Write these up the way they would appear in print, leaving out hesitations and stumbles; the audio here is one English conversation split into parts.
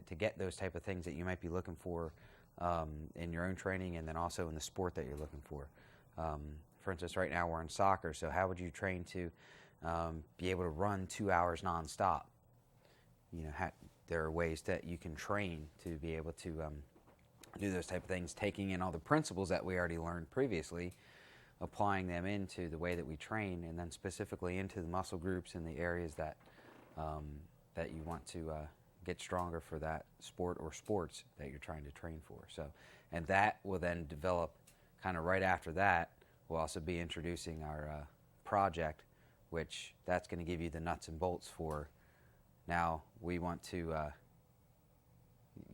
to get those type of things that you might be looking for in your own training, and then also in the sport that you're looking for. For instance, right now we're in soccer, so how would you train to be able to run 2 hours nonstop? There are ways that you can train to be able to do those type of things, taking in all the principles that we already learned previously, applying them into the way that we train, and then specifically into the muscle groups and the areas that that you want to get stronger for that sport or sports that you're trying to train for. So, and that will then develop kind of right after that. We'll also be introducing our project, which that's going to give you the nuts and bolts for. Now we want to,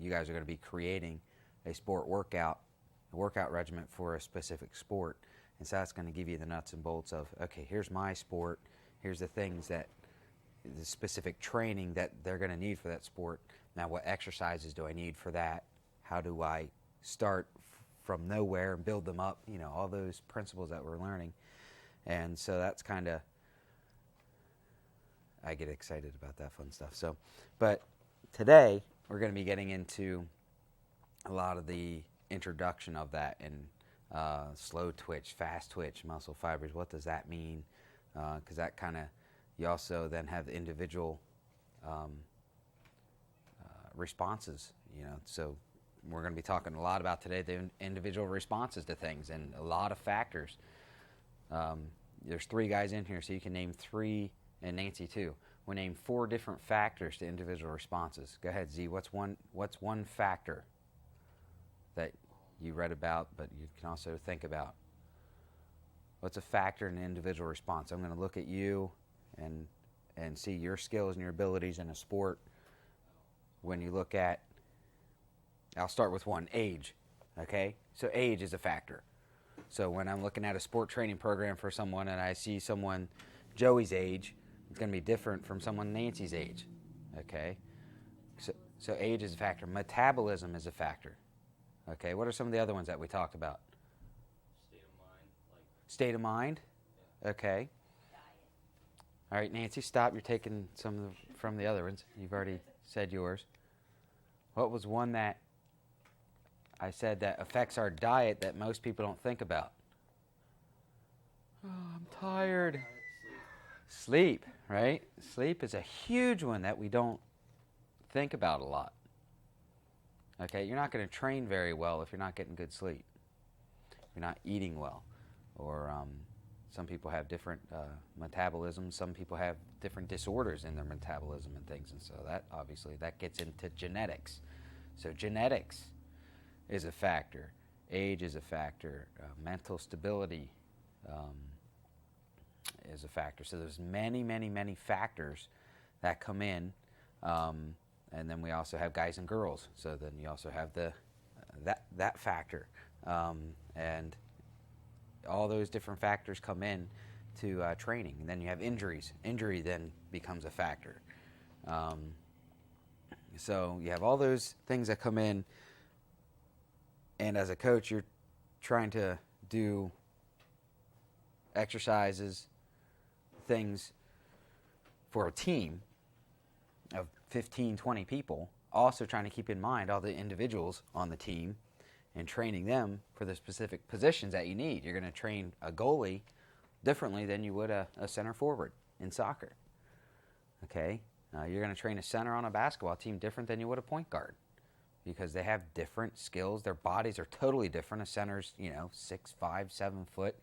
you guys are going to be creating a workout regimen for a specific sport. And so that's going to give you the nuts and bolts of, okay, here's my sport, here's the things that, the specific training that they're going to need for that sport. Now what exercises do I need for that? How do I start from nowhere and build them up? All those principles that we're learning. And so that's kind of, I get excited about that fun stuff. So, but today we're going to be getting into a lot of the introduction of that and slow twitch, fast twitch, muscle fibers. What does that mean? Because that kind of, you also then have individual responses. So we're going to be talking a lot about today the individual responses to things and a lot of factors. There's 3 guys in here, so you can name 3, and Nancy too. We'll name 4 different factors to individual responses. Go ahead, Z. What's one factor that you read about, but you can also think about? What's a factor in an individual response? I'm going to look at you and see your skills and your abilities in a sport. When you look at, I'll start with 1, age. Okay, so age is a factor. So when I'm looking at a sport training program for someone and I see someone Joey's age, it's going to be different from someone Nancy's age. Okay, so age is a factor. Metabolism is a factor. Okay, what are some of the other ones that we talked about? State of mind. Okay. All right, Nancy, stop. You're taking some from the other ones. You've already said yours. What was one that I said that affects our diet that most people don't think about? Oh, I'm tired. Sleep, right? Sleep is a huge one that we don't think about a lot. Okay, you're not going to train very well if you're not getting good sleep. You're not eating well, or some people have different metabolisms. Some people have different disorders in their metabolism and things, and so that obviously that gets into genetics. So genetics is a factor. Age is a factor. Mental stability is a factor. So there's many, many, many factors that come in, and then we also have guys and girls. So then you also have the that factor, and all those different factors come in to training. And then you have injuries. Injury then becomes a factor. So you have all those things that come in, and as a coach, you're trying to do exercises, things for a team of 15, 20 people, also trying to keep in mind all the individuals on the team and training them for the specific positions that you need. You're going to train a goalie differently than you would a center forward in soccer. Okay? You're going to train a center on a basketball team different than you would a point guard because they have different skills. Their bodies are totally different. A center's, 6'5", 7 foot.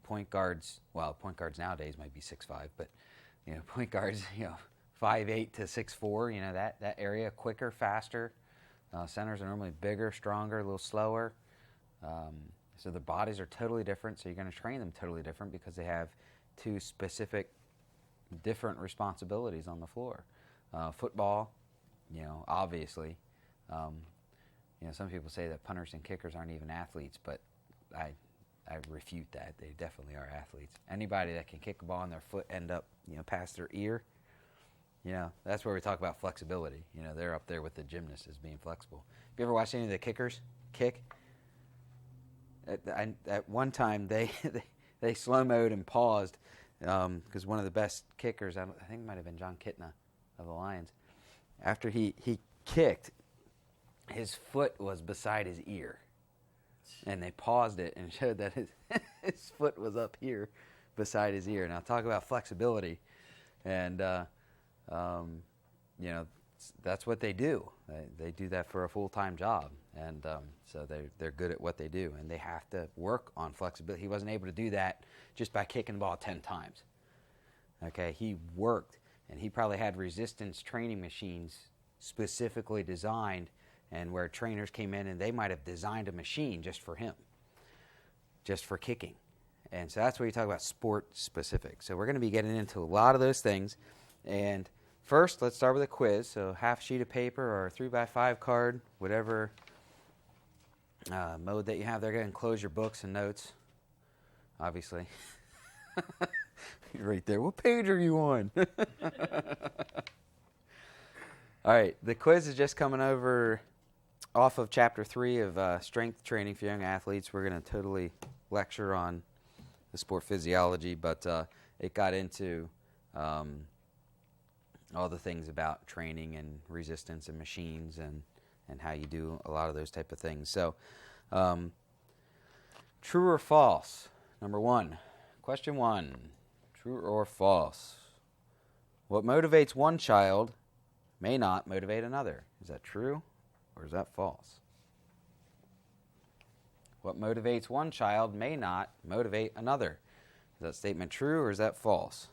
Point guards nowadays might be 6'5", but, point guards, 5'8" to 6'4", that area, quicker, faster. Centers are normally bigger, stronger, a little slower. So their bodies are totally different, so you're going to train them totally different because they have 2 specific different responsibilities on the floor. Football, obviously. Some people say that punters and kickers aren't even athletes, but I refute that. They definitely are athletes. Anybody that can kick a ball and their foot end up, past their ear, that's where we talk about flexibility. They're up there with the gymnasts as being flexible. Have you ever watched any of the kickers kick? At one time, they slow-moed and paused because one of the best kickers, I think it might have been John Kitna of the Lions, after he kicked, his foot was beside his ear. And they paused it and showed that his foot was up here beside his ear. Now, talk about flexibility. And, that's what they do. They do that for a full-time job. And so they're good at what they do. And they have to work on flexibility. He wasn't able to do that just by kicking the ball 10 times. Okay, he worked. And he probably had resistance training machines specifically designed, and where trainers came in and they might have designed a machine just for him, just for kicking. And so that's where you talk about sport specific. So we're going to be getting into a lot of those things. And first, let's start with a quiz. So half sheet of paper or 3x5 card, whatever mode that you have there. Go ahead and close your books and notes, obviously. Right there. What page are you on? All right. The quiz is just coming over off of Chapter 3 of Strength Training for Young Athletes. We're going to totally lecture on the sport physiology, but it got into all the things about training and resistance and machines and how you do a lot of those type of things. So, true or false? Number 1. Question 1. True or false? What motivates one child may not motivate another. Is that true or is that false? What motivates one child may not motivate another. Is that statement true or is that false?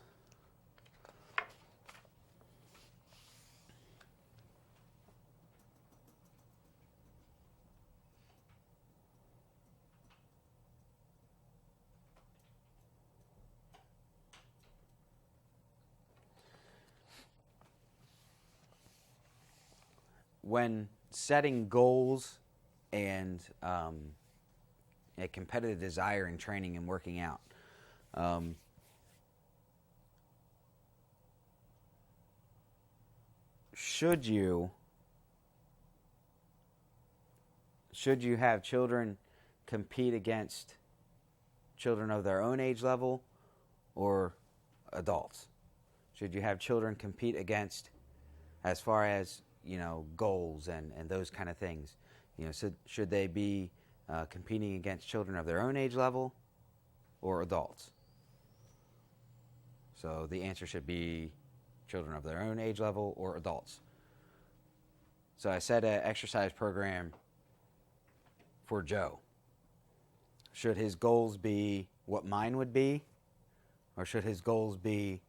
When setting goals and a competitive desire in training and working out, should you have children compete against children of their own age level or adults? Should you have children compete against, as far as goals and those kind of things? So should they be competing against children of their own age level or adults? So the answer should be children of their own age level or adults. So I set an exercise program for Joe. Should his goals be what mine would be, or should his goals be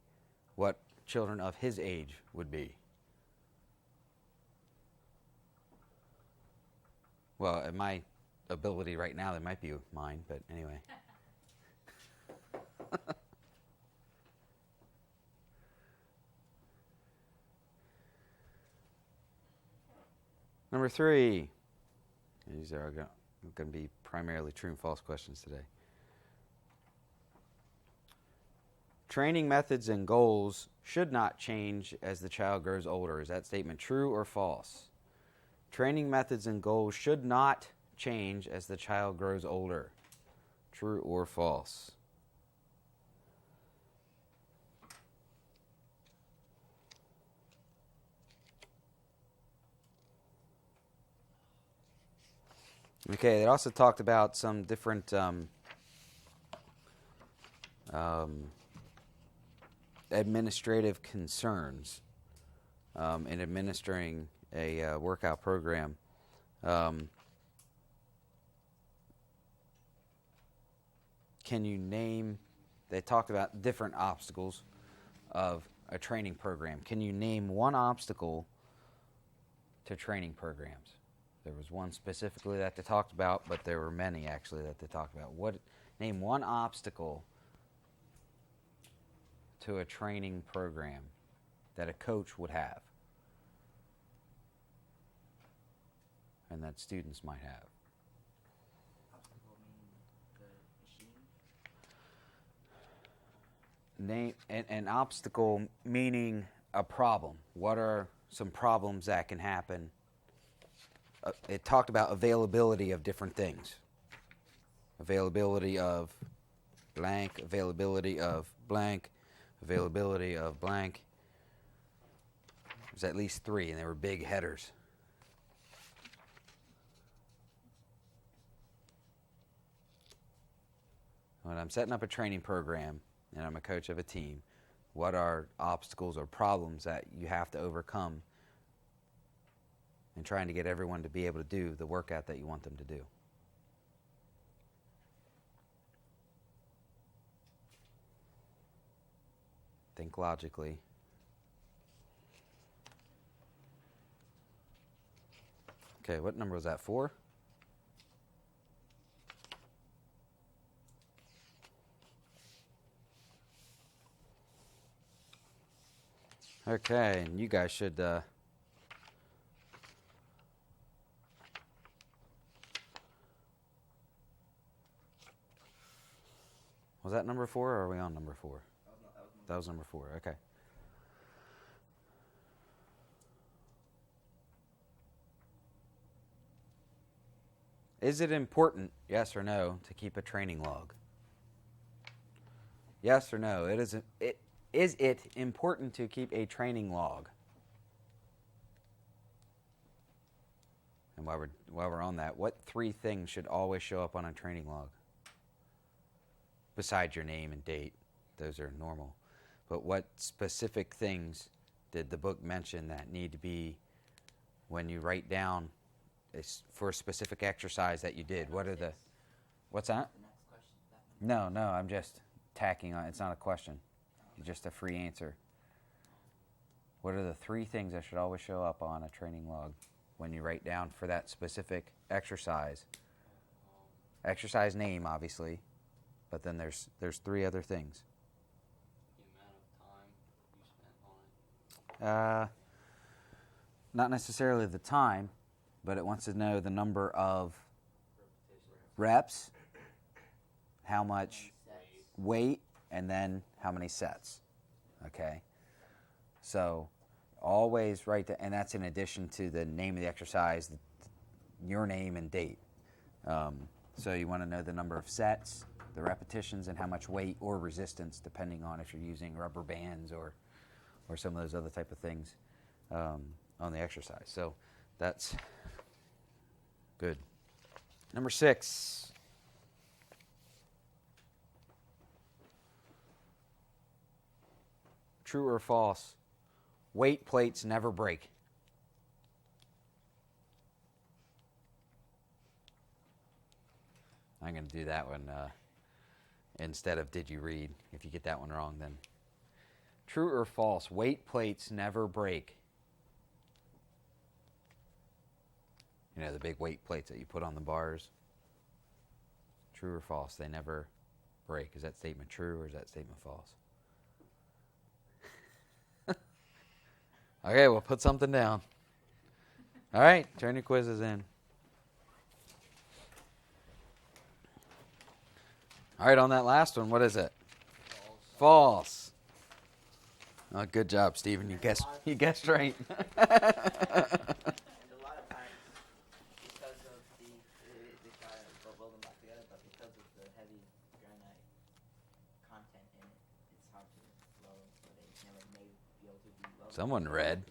what children of his age would be? Well, at my ability right now, they might be mine, but anyway. Number 3. These are going to be primarily true and false questions today. Training methods and goals should not change as the child grows older. Is that statement true or false? Training methods and goals should not change as the child grows older. True or false? Okay, they also talked about some different administrative concerns in administering a workout program. Can you name, they talked about different obstacles of a training program. Can you name one obstacle to training programs? There was one specifically that they talked about, but there were many actually that they talked about. Name one obstacle to a training program that a coach would have and that students might have. Obstacle meaning the machine? Name an obstacle meaning a problem. What are some problems that can happen? It talked about availability of different things. Availability of blank, availability of blank, availability of blank. There's at least 3, and they were big headers. when I'm setting up a training program and I'm a coach of a team, what are obstacles or problems that you have to overcome in trying to get everyone to be able to do the workout that you want them to do? Think logically. Okay, what number was that? 4? Okay, and you guys should was that number 4 or are we on number 4? That was number 4, okay. Is it important, yes or no, to keep a training log? Yes or no? Is it important to keep a training log? And while we're on that, what 3 things should always show up on a training log? Besides your name and date, those are normal. But what specific things did the book mention that need to be when you write down for a specific exercise that you did? What are the... What's that? The next question. No, I'm just tacking on. It's not a question. It's just a free answer. What are the 3 things that should always show up on a training log when you write down for that specific exercise? Exercise name, obviously, but then there's 3 other things. The amount of time you spent on it. Not necessarily the time, but it wants to know the number of Repetitions. reps, how much Sets. weight, and then how many sets. Okay? So always write that, and that's in addition to the name of the exercise, your name and date. So you want to know the number of sets, the repetitions, and how much weight or resistance, depending on if you're using rubber bands or some of those other type of things on the exercise. So that's good. Number 6. True or false? Weight plates never break. I'm going to do that one instead of did you read. If you get that one wrong, then. True or false? Weight plates never break. You know, the big weight plates that you put on the bars. True or false? They never break. Is that statement true or is that statement false? Okay, we'll put something down. All right, turn your quizzes in. All right, on that last one, what is it? False. Oh, good job, Stephen. You guessed right. And a lot of times, because of they try to weld them back together, but because of the heavy granite content in it, it's hard to weld them, so they never may be able to be welded. Someone read.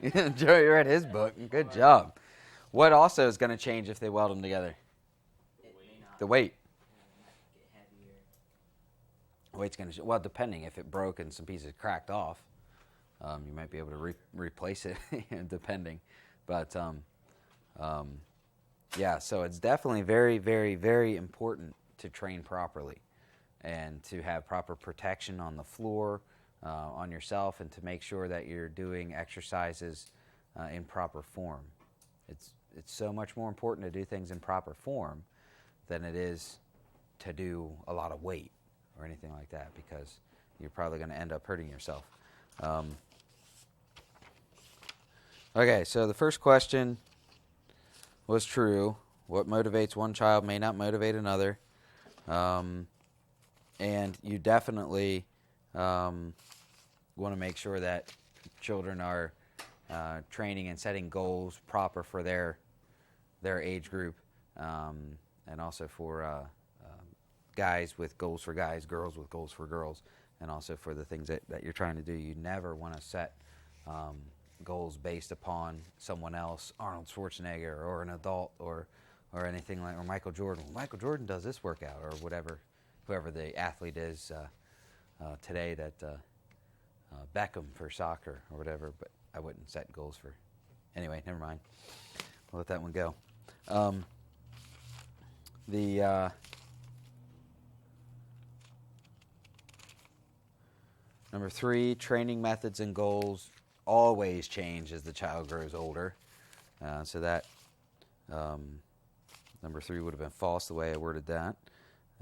You know, Joey. Joey read his book. Good job. What also is going to change if they weld them together? It may not. The weight. It might get heavier. Weight's going to, well, depending. If it broke and some pieces cracked off, you might be able to replace it, depending. But, yeah, so it's definitely very, very, very important to train properly and to have proper protection on the floor, on yourself, and to make sure that you're doing exercises in proper form. It's so much more important to do things in proper form than it is to do a lot of weight or anything like that, because you're probably going to end up hurting yourself. Okay, so the first question was true. What motivates one child may not motivate another. And you definitely want to make sure that children are training and setting goals proper for their age group, and also for guys with goals for guys, girls with goals for girls, and also for the things that you're trying to do. You never want to set goals based upon someone else, Arnold Schwarzenegger or an adult or anything like, or Michael Jordan. Well, Michael Jordan does this workout or whatever. whoever the athlete is today that Beckham for soccer or whatever, but I wouldn't set goals for. Anyway, never mind. We'll let that one go. Number 3, training methods and goals always change as the child grows older. So that number 3 would have been false the way I worded that.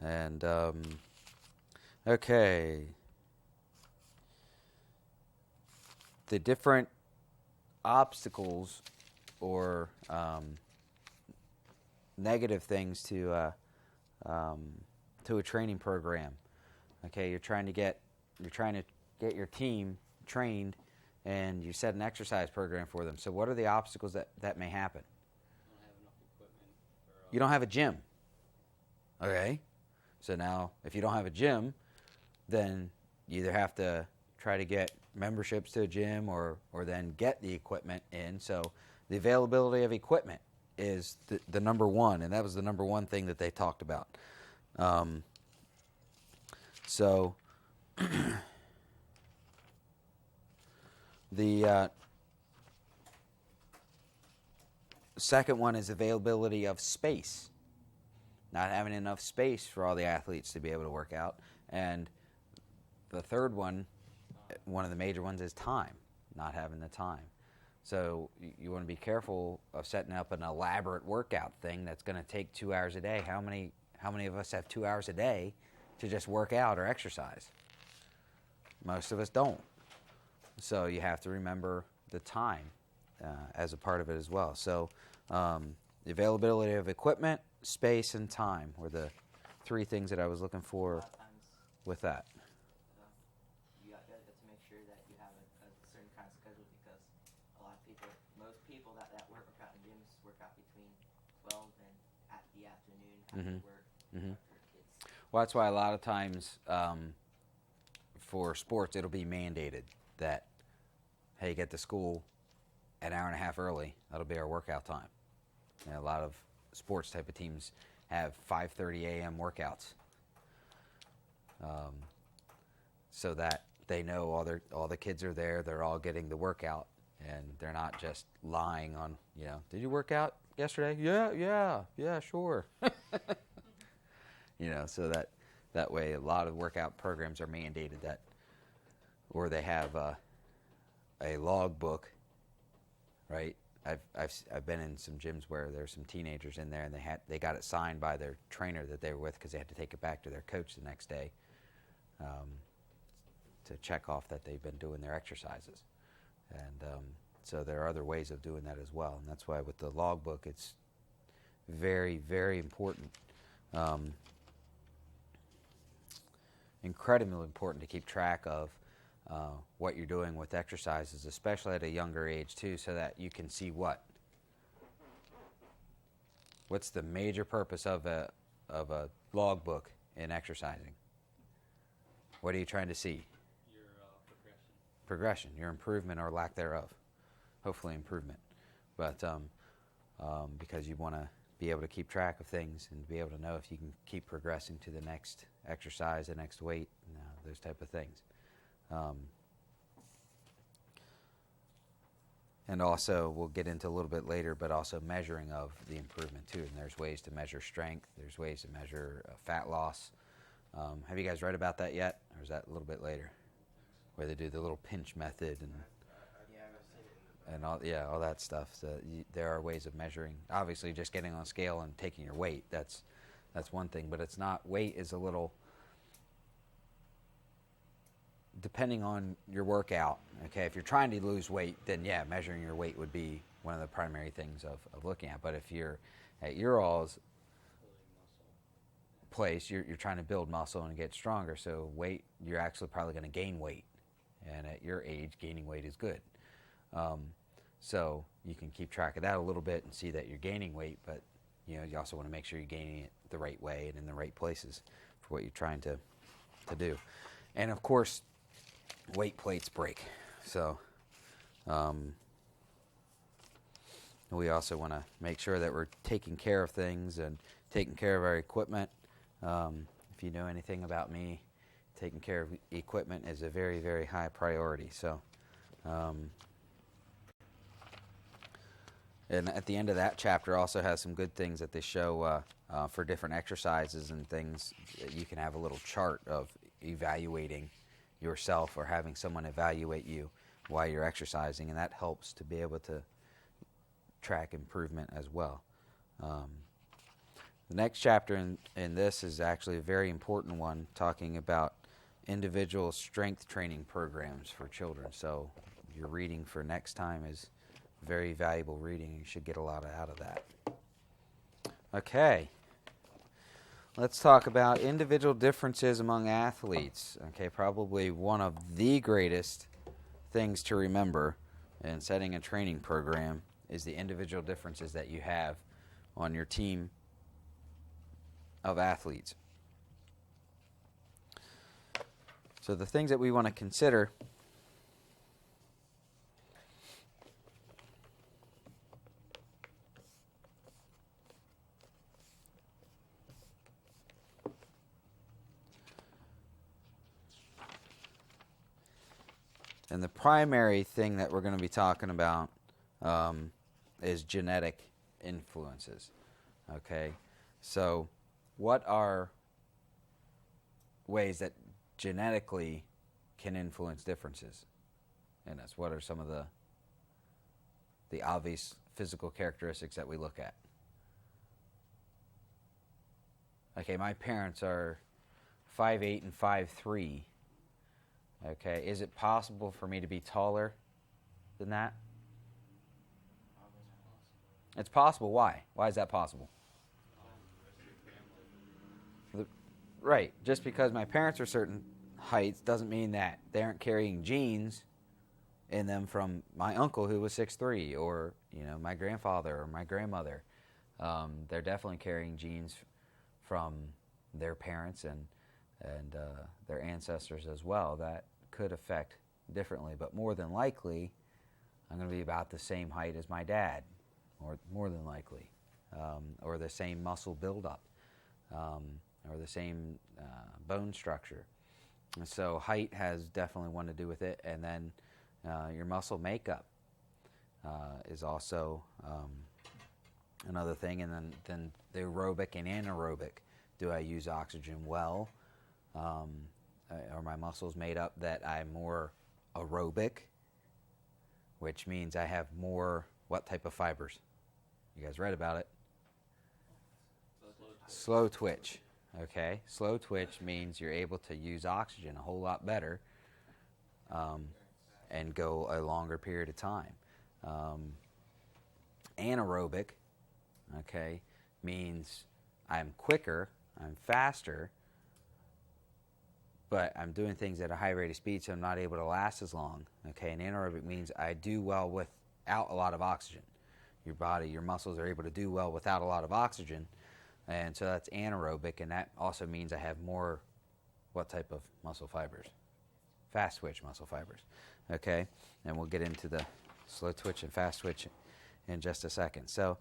And okay. The different obstacles or negative things to a training program. Okay, you're trying to get your team trained, and you set an exercise program for them. So what are the obstacles that may happen? Don't have enough equipment. You don't have a gym. Okay, so now if you don't have a gym, then you either have to try to get memberships to a gym or then get the equipment in. So the availability of equipment is the number one, and that was the number one thing that they talked about. So the second one is availability of space. Not having enough space for all the athletes to be able to work out. And the third one, one of the major ones, is time. Not having the time. So you want to be careful of setting up an elaborate workout thing that's going to take 2 hours a day. How many of us have 2 hours a day to just work out or exercise? Most of us don't. So you have to remember the time as a part of it as well. So the availability of equipment, space, and time were the 3 things that I was looking for with that. You got to make sure that you have a certain kind of schedule, because a lot of most people that work out in gyms work out between 12 and at the afternoon after work. Mm-hmm. Well, that's why a lot of times for sports it'll be mandated that, hey, get to school an hour and a half early. That'll be our workout time. And a lot of sports type of teams have 5:30 a.m. workouts, so that they know all the kids are there. They're all getting the workout, and they're not just lying on. Did you work out yesterday? Yeah, sure. So that way a lot of workout programs are mandated that, or they have a log book, right? I've been in some gyms where there's some teenagers in there, and they got it signed by their trainer that they were with, because they had to take it back to their coach the next day to check off that they've been doing their exercises. And so there are other ways of doing that as well, and that's why with the log book it's very, very important, incredibly important to keep track of what you're doing with exercises, especially at a younger age too, so that you can see what's the major purpose of a log book in exercising. What are you trying to see? Your progression. Progression, your improvement or lack thereof. Hopefully improvement, but because you want to be able to keep track of things and be able to know if you can keep progressing to the next exercise, the next weight, those type of things. And also, we'll get into a little bit later, but also measuring of the improvement too. And there's ways to measure strength. There's ways to measure fat loss. Have you guys read about that yet, or is that a little bit later, where they do the little pinch method and all that stuff? So there are ways of measuring. Obviously, just getting on a scale and taking your weight, that's one thing, but it's not. Weight is a little, depending on your workout. Okay, if you're trying to lose weight, then yeah, measuring your weight would be one of the primary things of looking at. But if you're at your all's place, you're trying to build muscle and get stronger. So weight, you're actually probably going to gain weight, and at your age, gaining weight is good. So you can keep track of that a little bit and see that you're gaining weight, but you also want to make sure you're gaining it the right way and in the right places for what you're trying to do. And of course, weight plates break. So we also want to make sure that we're taking care of things and taking care of our equipment. If if you know anything about me, taking care of equipment is a very, very high priority. So, and at the end of that chapter also has some good things that they show for different exercises and things. You can have a little chart of evaluating yourself or having someone evaluate you while you're exercising, and that helps to be able to track improvement as well. The next chapter in this is actually a very important one, talking about individual strength training programs for children. So your reading for next time is very valuable reading. You should get a lot out of that. Okay. Let's talk about individual differences among athletes. Okay, probably one of the greatest things to remember in setting a training program is the individual differences that you have on your team of athletes. So the things that we want to consider and the primary thing that we're going to be talking about is genetic influences. Okay, so what are ways that genetically can influence differences in us? What are some of the obvious physical characteristics that we look at? Okay, my parents are 5'8" and 5'3". Okay, is it possible for me to be taller than that? It's possible. Why? Why is that possible? Right. Just because my parents are certain heights doesn't mean that they aren't carrying genes in them from my uncle who was 6'3", or my grandfather or my grandmother. They're definitely carrying genes from their parents and their ancestors as well that could affect differently. But more than likely, I'm going to be about the same height as my dad, or more than likely, or the same muscle buildup. Or the same bone structure. And so height has definitely one to do with it. And then your muscle makeup is also another thing. And then the aerobic and anaerobic. Do I use oxygen well? Are my muscles made up that I'm more aerobic, which means I have more what type of fibers? You guys read about it. Slow twitch. Okay, slow twitch means you're able to use oxygen a whole lot better and go a longer period of time. Anaerobic, okay, means I'm quicker, I'm faster, but I'm doing things at a high rate of speed, so I'm not able to last as long. Okay, and anaerobic means I do well without a lot of oxygen. Your body, your muscles are able to do well without a lot of oxygen. And so that's anaerobic, and that also means I have more, what type of muscle fibers? Fast twitch muscle fibers, okay? And we'll get into the slow twitch and fast twitch in just a second. So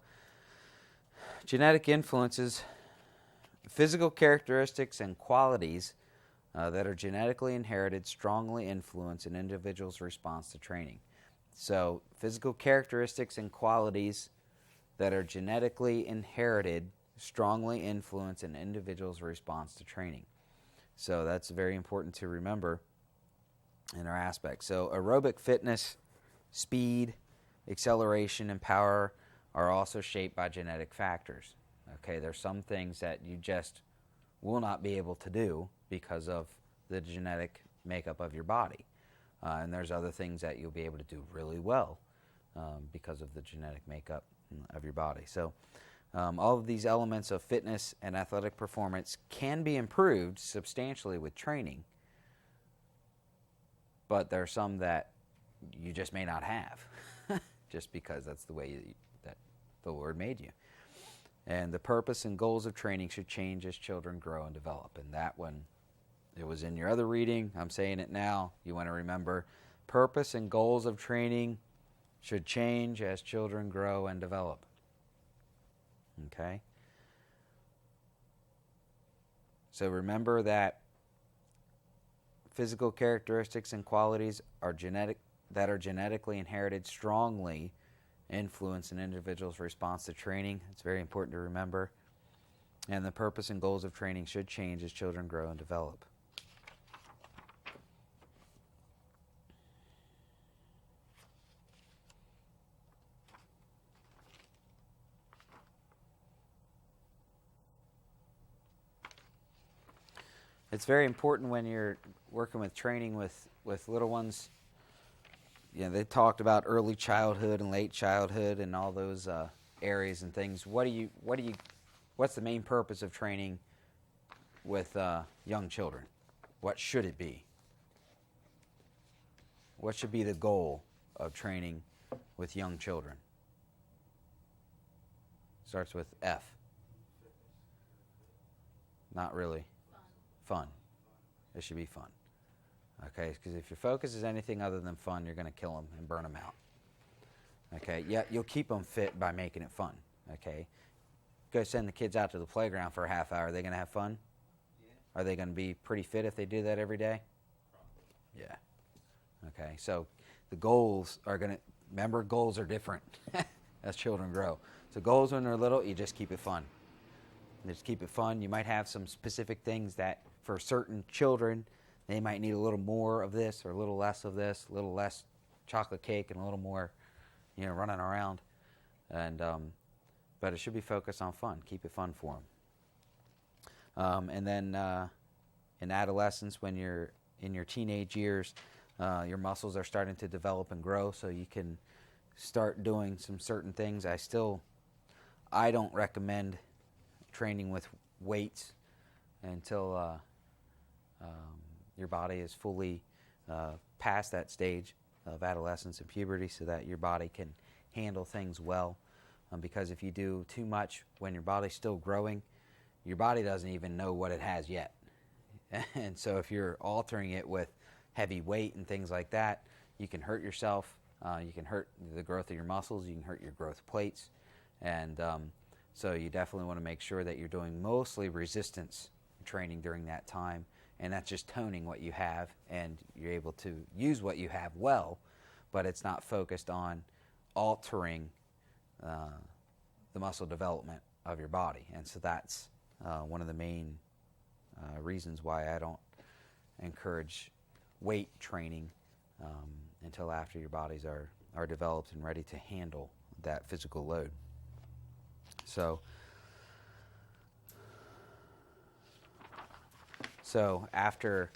genetic influences, physical characteristics and qualities that are genetically inherited strongly influence an individual's response to training. So physical characteristics and qualities that are genetically inherited strongly influence an individual's response to training. So that's very important to remember in our aspects. So aerobic fitness, speed, acceleration, and power are also shaped by genetic factors. Okay, there's some things that you just will not be able to do because of the genetic makeup of your body. And there's other things that you'll be able to do really well because of the genetic makeup of your body. So all of these elements of fitness and athletic performance can be improved substantially with training, but there are some that you just may not have just because that's the way that the Lord made you. And the purpose and goals of training should change as children grow and develop. And that one, it was in your other reading. I'm saying it now. You want to remember, purpose and goals of training should change as children grow and develop. Okay? So remember that physical characteristics and qualities are genetically inherited strongly influence an individual's response to training. It's very important to remember. And the purpose and goals of training should change as children grow and develop. It's very important when you're working with training with little ones. You know, they talked about early childhood and late childhood and all those areas and things. What's the main purpose of training with young children? What should it be? What should be the goal of training with young children? Starts with F. Not really. Fun. It should be fun. Okay, because if your focus is anything other than fun, you're going to kill them and burn them out. Okay, yeah, you'll keep them fit by making it fun. Okay, go send the kids out to the playground for a half hour. Are they going to have fun? Yeah. Are they going to be pretty fit if they do that every day? Probably. Yeah. Okay, so the goals are going to, remember, goals are different as children grow. So goals when they're little, you just keep it fun. Just keep it fun. You might have some specific things that for certain children, they might need a little more of this or a little less of this, a little less chocolate cake and a little more, running around. And but it should be focused on fun. Keep it fun for them. And then in adolescence, when you're in your teenage years, your muscles are starting to develop and grow, so you can start doing some certain things. I don't recommend training with weights until your body is fully past that stage of adolescence and puberty, so that your body can handle things well. Because if you do too much when your body's still growing, your body doesn't even know what it has yet. And so if you're altering it with heavy weight and things like that, you can hurt yourself. You can hurt the growth of your muscles. You can hurt your growth plates. And so you definitely want to make sure that you're doing mostly resistance training during that time. And that's just toning what you have, and you're able to use what you have well, but it's not focused on altering the muscle development of your body. And so that's one of the main reasons why I don't encourage weight training until after your bodies are developed and ready to handle that physical load. So after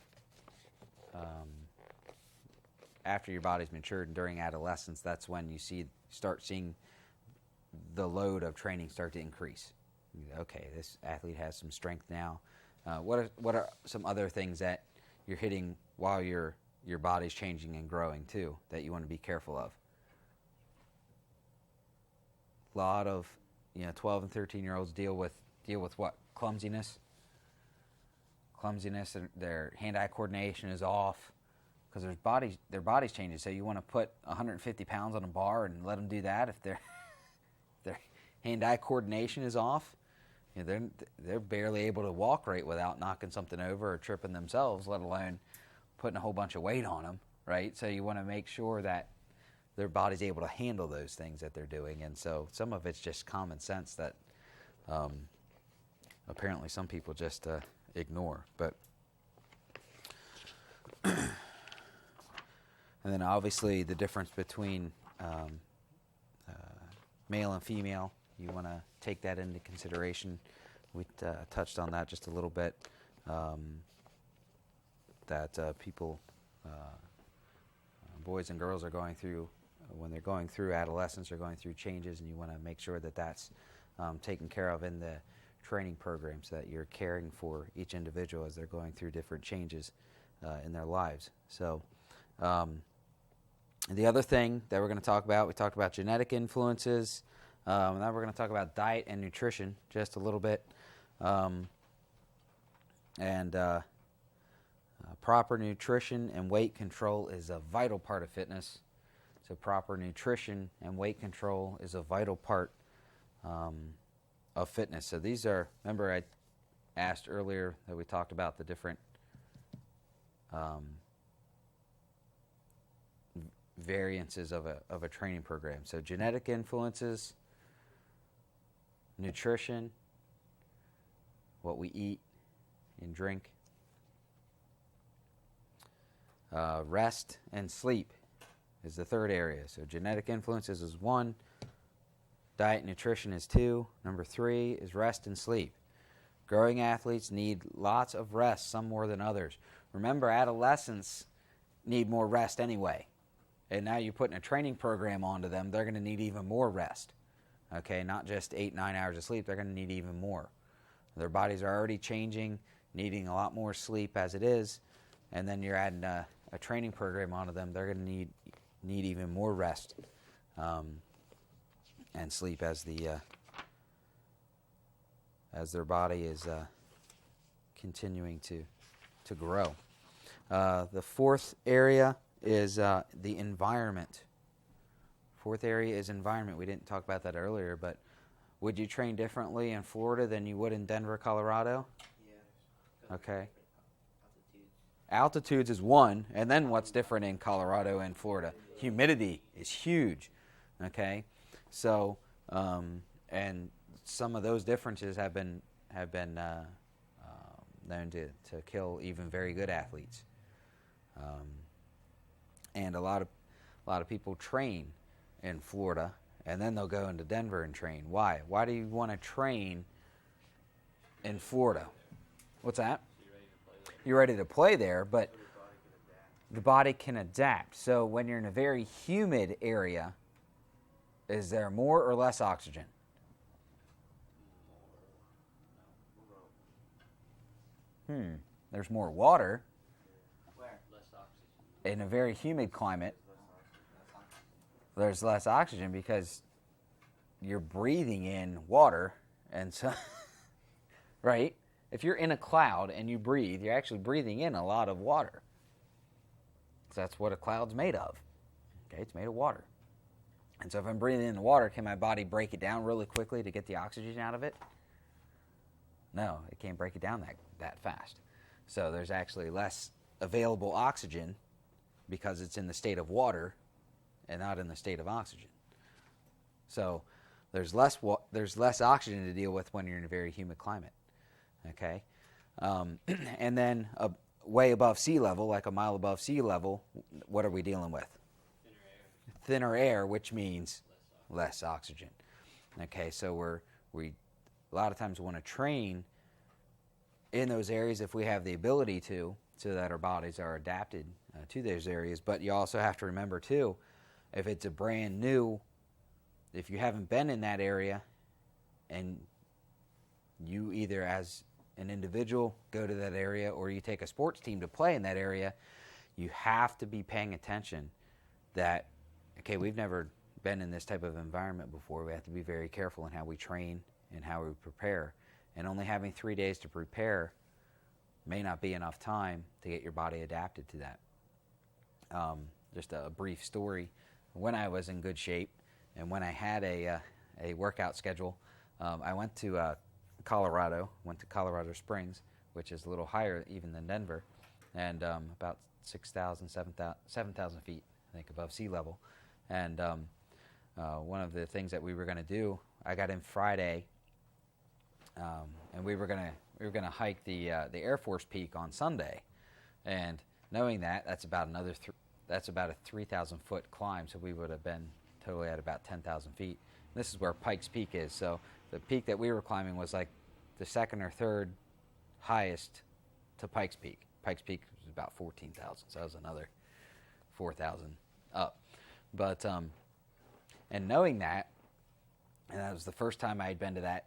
your body's matured and during adolescence, that's when you start seeing the load of training start to increase. Okay, this athlete has some strength now. What are some other things that you're hitting while your body's changing and growing too that you want to be careful of? A lot of 12 and 13-year-olds deal with what? Clumsiness, and their hand-eye coordination is off because their body's changing. So you want to put 150 pounds on a bar and let them do that if their hand-eye coordination is off. They're barely able to walk right without knocking something over or tripping themselves, let alone putting a whole bunch of weight on them, right? So you want to make sure that their body's able to handle those things that they're doing. And so some of it's just common sense that apparently some people just ignore. But and then obviously the difference between male and female, you want to take that into consideration. We touched on that just a little bit, that people, boys and girls are going through, when they're going through adolescence, are going through changes, and you want to make sure that that's taken care of in the training program, so that you're caring for each individual as they're going through different changes in their lives. So the other thing that we're going to talk about, we talked about genetic influences. Now we're going to talk about diet and nutrition just a little bit. Proper nutrition and weight control is a vital part of fitness. So proper nutrition and weight control is a vital part of fitness. So these are, remember I asked earlier that we talked about the different variances of a training program. So genetic influences, nutrition, what we eat and drink, rest and sleep is the third area. So genetic influences is 1, diet and nutrition is 2, number 3 is rest and sleep. Growing athletes need lots of rest, some more than others. Remember, adolescents need more rest anyway. And now you're putting a training program onto them, they're going to need even more rest. Okay, not just 8-9 hours of sleep, they're going to need even more. Their bodies are already changing, needing a lot more sleep as it is, and then you're adding a training program onto them, they're going to need even more rest and sleep as their body is continuing to grow. The fourth area is the environment. Fourth area is environment. We didn't talk about that earlier, but would you train differently in Florida than you would in Denver, Colorado? Yeah. Okay. Altitudes. Altitudes is one, and then what's different in Colorado and Florida? Humidity is huge. Okay, so and some of those differences have been known to kill even very good athletes. And a lot of people train in Florida, and then they'll go into Denver and train. Why? Why do you want to train in Florida? What's that? You're ready to play there, but the body can adapt. So when you're in a very humid area, is there more or less oxygen? There's more water. Where? Less oxygen. In a very humid climate, there's less oxygen because you're breathing in water, and so, right? If you're in a cloud and you breathe, you're actually breathing in a lot of water. So that's what a cloud's made of. Okay, it's made of water. And so if I'm breathing in the water, can my body break it down really quickly to get the oxygen out of it? No, it can't break it down that fast. So there's actually less available oxygen because it's in the state of water and not in the state of oxygen. So there's less oxygen to deal with when you're in a very humid climate. Okay, and then way above sea level, like a mile above sea level, what are we dealing with? Thinner air, which means less oxygen. Okay, so we a lot of times want to train in those areas if we have the ability to, so that our bodies are adapted to those areas. But you also have to remember too, if it's a brand new, if you haven't been in that area, and you either as an individual go to that area or you take a sports team to play in that area, you have to be paying attention that, okay, we've never been in this type of environment before. We have to be very careful in how we train and how we prepare. And only having 3 days to prepare may not be enough time to get your body adapted to that. Just a brief story. When I was in good shape and when I had a workout schedule, I went to Colorado Springs, which is a little higher even than Denver, and about 6,000, 7,000 feet, I think, above sea level. And one of the things that we were going to do, I got in Friday, and we were gonna hike the Air Force Peak on Sunday, and knowing that's about a 3,000 foot climb, so we would have been totally at about 10,000 feet. This is where Pikes Peak is. So the peak that we were climbing was like the second or third highest to Pikes Peak. Pikes Peak was about 14,000, so that was another 4,000 up. But and knowing that, and that was the first time I had been to that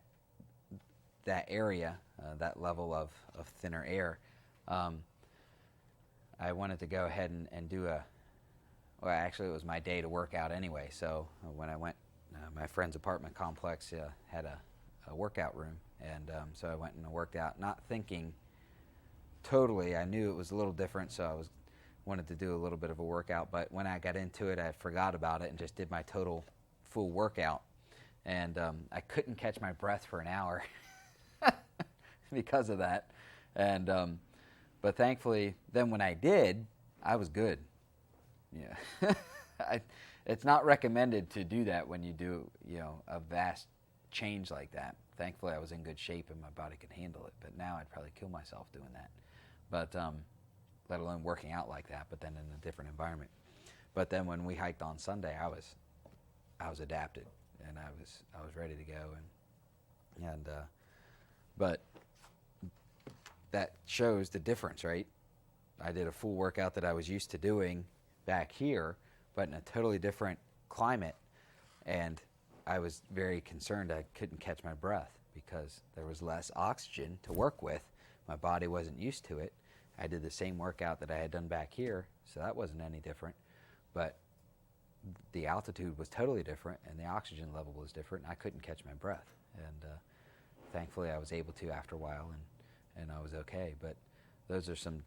area, that level of thinner air, I wanted to go ahead and do well, actually it was my day to work out anyway. So when I went, my friend's apartment complex had a workout room, and so I went and worked out, not thinking totally. I knew it was a little different, so I wanted to do a little bit of a workout, but when I got into it, I forgot about it and just did my total full workout, and I couldn't catch my breath for an hour because of that. And but thankfully, then when I did, I was good. Yeah, it's not recommended to do that when you do, a vast change like that. Thankfully, I was in good shape and my body could handle it. But now I'd probably kill myself doing that. But let alone working out like that. But then in a different environment. But then when we hiked on Sunday, I was adapted and I was ready to go. But that shows the difference, right? I did a full workout that I was used to doing back here, but in a totally different climate, and I was very concerned I couldn't catch my breath because there was less oxygen to work with. My body wasn't used to it. I did the same workout that I had done back here, so that wasn't any different, but the altitude was totally different and the oxygen level was different, and I couldn't catch my breath. And thankfully I was able to after a while, and I was okay. But those are some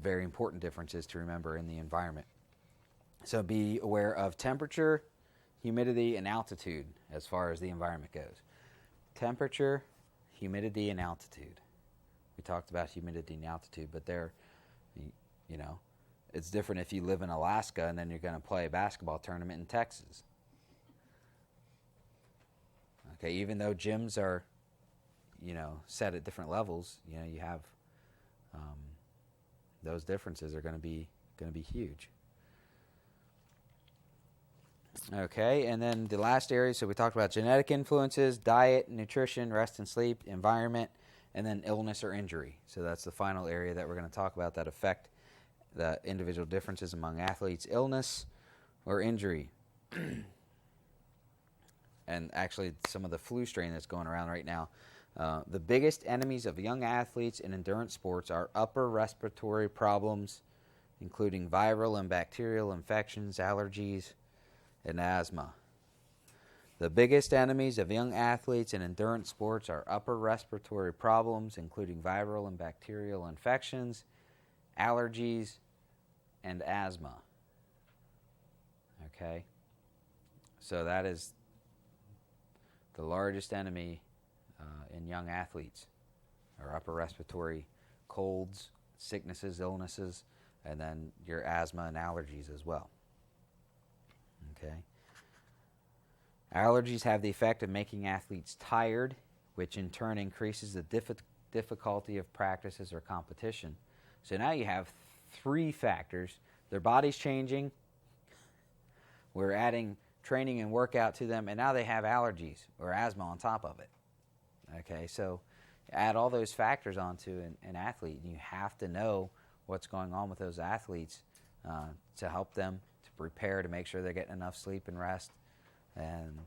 very important differences to remember in the environment. So be aware of temperature, humidity, and altitude as far as the environment goes. Temperature, humidity, and altitude. We talked about humidity and altitude, but it's different if you live in Alaska and then you're going to play a basketball tournament in Texas. Okay, even though gyms are, set at different levels, you have those differences are going to be huge. Okay, and then the last area, so we talked about genetic influences, diet, nutrition, rest and sleep, environment, and then illness or injury. So that's the final area that we're going to talk about that affect the individual differences among athletes, illness or injury. And actually some of the flu strain that's going around right now. The biggest enemies of young athletes in endurance sports are upper respiratory problems, including viral and bacterial infections, allergies, and asthma. The biggest enemies of young athletes in endurance sports are upper respiratory problems, including viral and bacterial infections, allergies, and asthma. Okay? So that is the largest enemy in young athletes, are upper respiratory colds, sicknesses, illnesses, and then your asthma and allergies as well. Okay? Allergies have the effect of making athletes tired, which in turn increases the difficulty of practices or competition. So now you have three factors. Their body's changing, we're adding training and workout to them, and now they have allergies or asthma on top of it. Okay, so add all those factors onto an athlete, and you have to know what's going on with those athletes to help them to prepare to make sure they're getting enough sleep and rest. And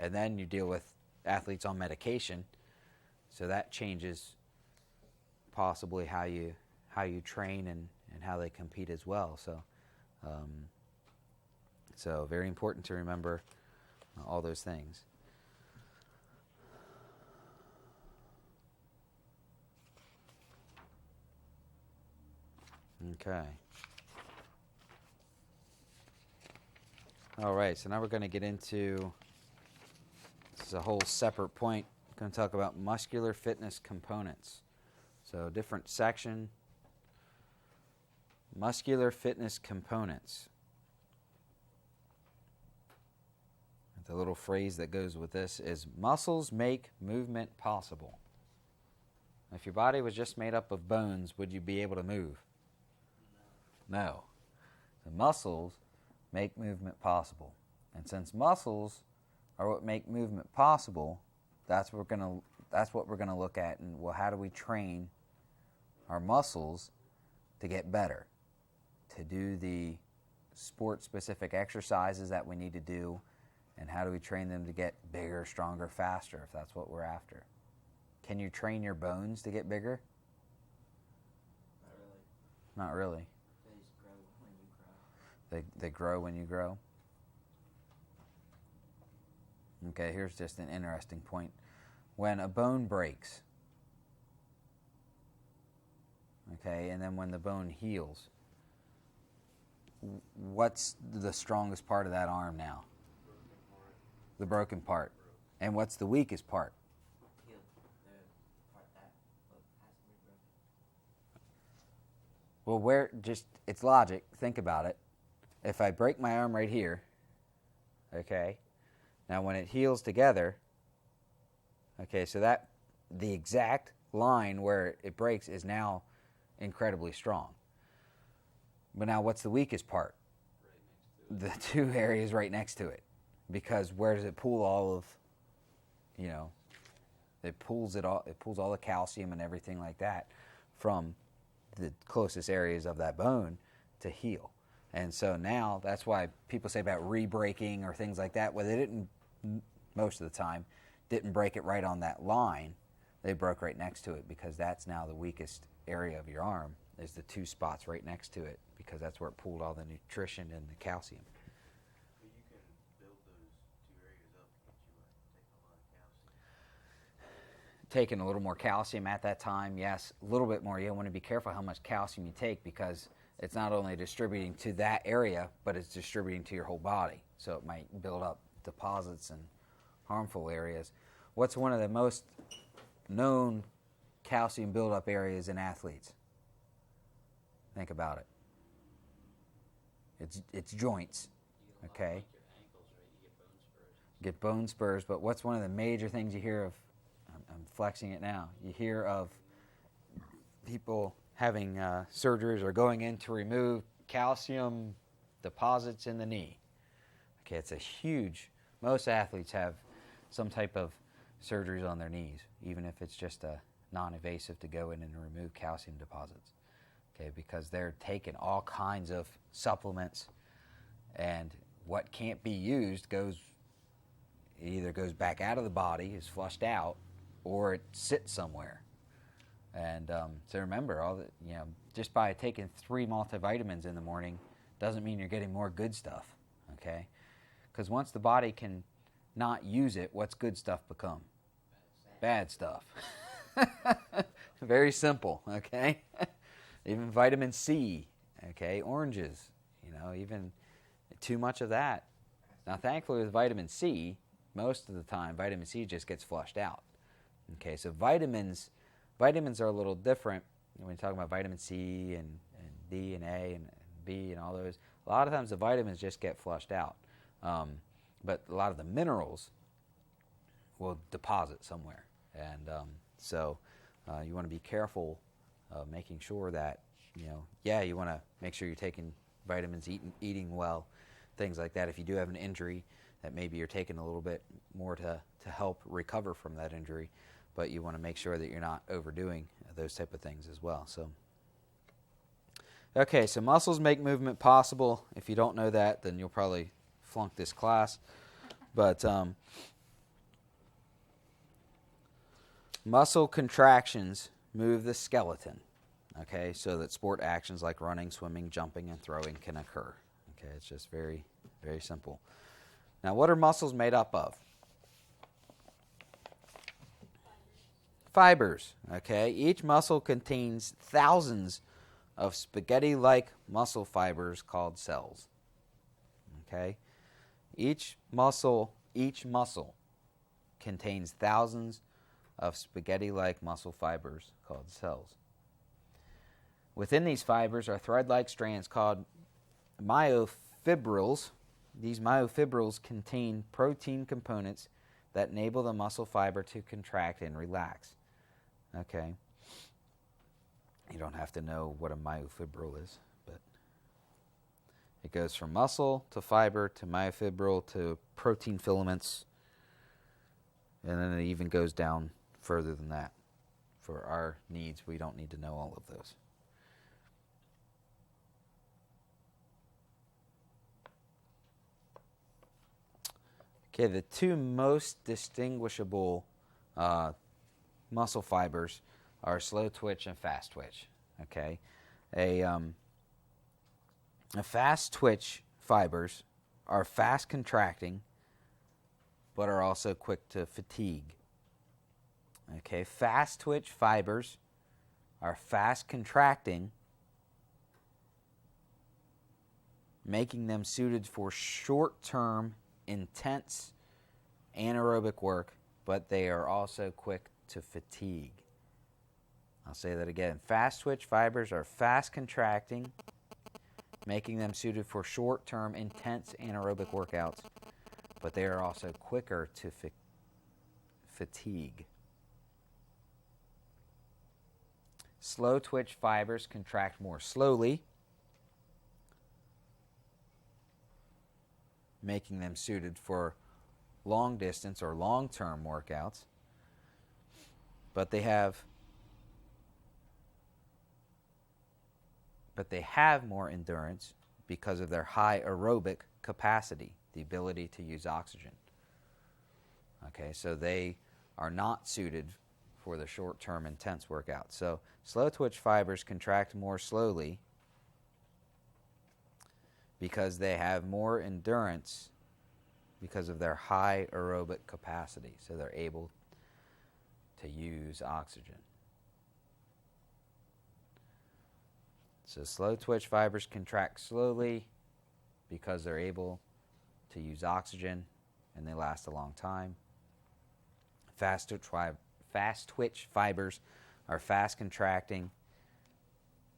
then you deal with athletes on medication, so that changes possibly how you train and how they compete as well. So very important to remember all those things. Okay. All right, so now we're going to get into, this is a whole separate point. I'm going to talk about muscular fitness components. So different section, muscular fitness components. The little phrase that goes with this is muscles make movement possible. If your body was just made up of bones, would you be able to move? No. The muscles make movement possible. And since muscles are what make movement possible, that's what we're going to look at. And well, how do we train our muscles to get better, to do the sport-specific exercises that we need to do, and how do we train them to get bigger, stronger, faster, if that's what we're after? Can you train your bones to get bigger? Not really. Not really. They just grow when you grow. They grow when you grow? Okay, here's just an interesting point. When a bone breaks, okay, and then when the bone heals, what's the strongest part of that arm now? The broken part. And what's the weakest part? Healed. The part Well, it's logic. Think about it. If I break my arm right here, okay, now when it heals together, okay, so that the exact line where it breaks is now incredibly strong. But now what's the weakest part? Right next to it. The two areas right next to it. Because where does it pull all of, it pulls all the calcium and everything like that from the closest areas of that bone to heal. And so now that's why people say about re-breaking or things like that. Well, they didn't, most of the time, didn't break it right on that line. They broke right next to it because that's now the weakest area of your arm is the two spots right next to it because that's where it pulled all the nutrition and the calcium. But you can build those two areas up, can't you, like taking a lot of calcium? Taking a little more calcium at that time, yes. A little bit more. You want to be careful how much calcium you take because it's not only distributing to that area, but it's distributing to your whole body. So it might build up deposits and harmful areas. What's one of the most known calcium buildup areas in athletes? Think about it. It's joints, You get a lot okay? like your ankles, right? You get bone spurs. Get bone spurs, but what's one of the major things you hear of? I'm flexing it now. You hear of people having surgeries or going in to remove calcium deposits in the knee. Okay, it's a huge. Most athletes have some type of surgeries on their knees, even if it's just a non-invasive to go in and remove calcium deposits. Okay, because they're taking all kinds of supplements, and what can't be used either goes back out of the body, is flushed out, or it sits somewhere. And so remember, just by taking 3 multivitamins in the morning doesn't mean you're getting more good stuff. Okay, because once the body can not use it, what's good stuff become? Bad stuff. Very simple. Okay. Even vitamin C, okay, oranges, even too much of that. Now, thankfully, with vitamin C, most of the time, vitamin C just gets flushed out. Okay, so vitamins are a little different when you talk about vitamin C and D and A and B and all those. A lot of times, the vitamins just get flushed out, but a lot of the minerals will deposit somewhere, and so you want to be careful. Making sure that, you want to make sure you're taking vitamins, eating well, things like that. If you do have an injury, that maybe you're taking a little bit more to help recover from that injury, but you want to make sure that you're not overdoing those type of things as well. So, okay, so muscles make movement possible. If you don't know that, then you'll probably flunk this class. But muscle contractions move the skeleton, okay, so that sport actions like running, swimming, jumping, and throwing can occur. Okay, it's just very, very simple. Now, what are muscles made up of? Fibers, okay? Each muscle contains thousands of spaghetti-like muscle fibers called cells, okay? Each muscle contains thousands of spaghetti-like muscle fibers called cells. Within these fibers are thread-like strands called myofibrils. These myofibrils contain protein components that enable the muscle fiber to contract and relax. Okay. You don't have to know what a myofibril is, but it goes from muscle to fiber to myofibril to protein filaments, and then it even goes down further than that. For our needs, we don't need to know all of those. Okay, the two most distinguishable muscle fibers are slow twitch and fast twitch. Okay, a fast twitch fibers are fast contracting, but are also quick to fatigue. Okay, fast twitch fibers are fast contracting, making them suited for short-term, intense anaerobic work, but they are also quick to fatigue. I'll say that again. Fast twitch fibers are fast contracting, making them suited for short-term, intense anaerobic workouts, but they are also quicker to fatigue. Slow twitch fibers contract more slowly, making them suited for long distance or long-term workouts, but they have more endurance because of their high aerobic capacity, the ability to use oxygen. Okay, so they are not suited for the short-term intense workout. So slow twitch fibers contract more slowly because they have more endurance because of their high aerobic capacity. So they're able to use oxygen. So slow twitch fibers contract slowly because they're able to use oxygen and they last a long time. Fast twitch fibers are fast contracting,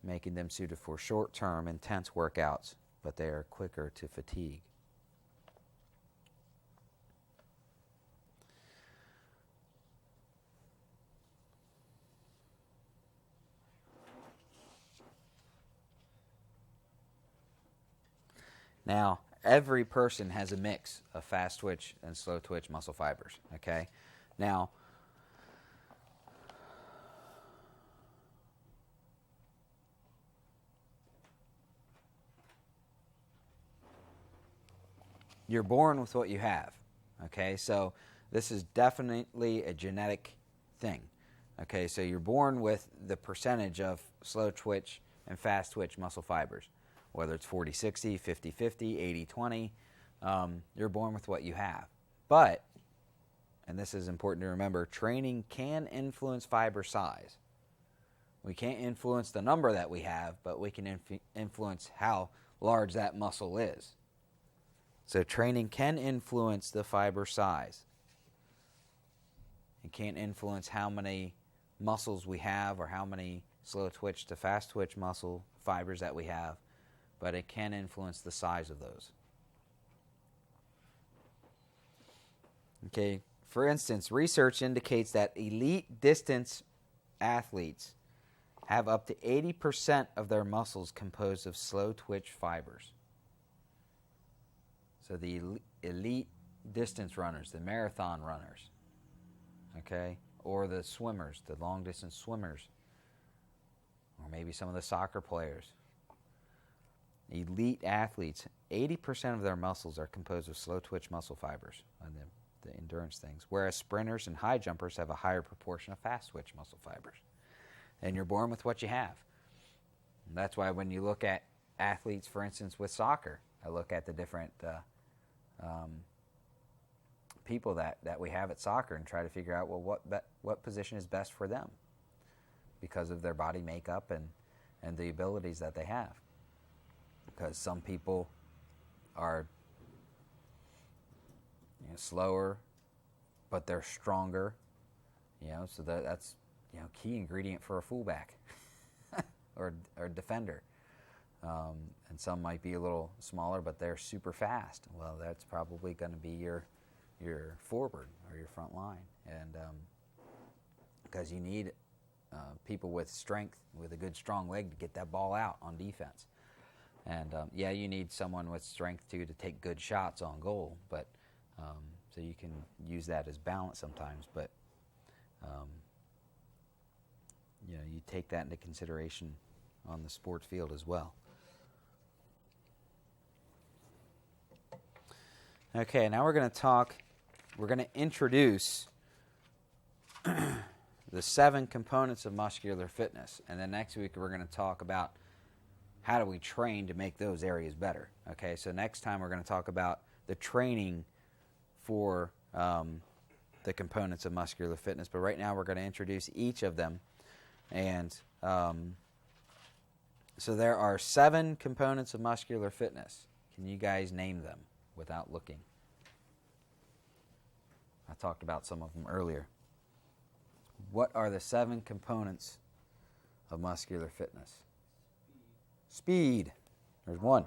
making them suited for short-term intense workouts, but they are quicker to fatigue. Now, every person has a mix of fast twitch and slow twitch muscle fibers, okay? Now, you're born with what you have, okay? So this is definitely a genetic thing, okay? So you're born with the percentage of slow twitch and fast twitch muscle fibers, whether it's 40-60, 50-50, 80-20. You're born with what you have. But, and this is important to remember, training can influence fiber size. We can't influence the number that we have, but we can influence how large that muscle is. So training can influence the fiber size. It can't influence how many muscles we have or how many slow twitch to fast twitch muscle fibers that we have, but it can influence the size of those. Okay, for instance, research indicates that elite distance athletes have up to 80% of their muscles composed of slow twitch fibers. So the elite distance runners, the marathon runners, okay, or the swimmers, the long distance swimmers, or maybe some of the soccer players. Elite athletes, 80% of their muscles are composed of slow twitch muscle fibers, and the endurance things, whereas sprinters and high jumpers have a higher proportion of fast twitch muscle fibers. And you're born with what you have. And that's why when you look at athletes, for instance, with soccer, I look at the different people that we have at soccer and try to figure out, well, what position is best for them because of their body makeup and the abilities that they have. Because some people are slower, but they're stronger. So that's key ingredient for a fullback or defender. And some might be a little smaller, but they're super fast. Well, that's probably going to be your forward or your front line, and because you need people with strength, with a good strong leg to get that ball out on defense. And you need someone with strength too to take good shots on goal, but so you can use that as balance sometimes. But you take that into consideration on the sports field as well. Okay, now we're going to introduce the 7 components of muscular fitness, and then next week we're going to talk about how do we train to make those areas better. Okay, so next time we're going to talk about the training for the components of muscular fitness, but right now we're going to introduce each of them. And so there are 7 components of muscular fitness. Can you guys name them without looking? I talked about some of them earlier. What are the 7 components of muscular fitness? Speed. There's one.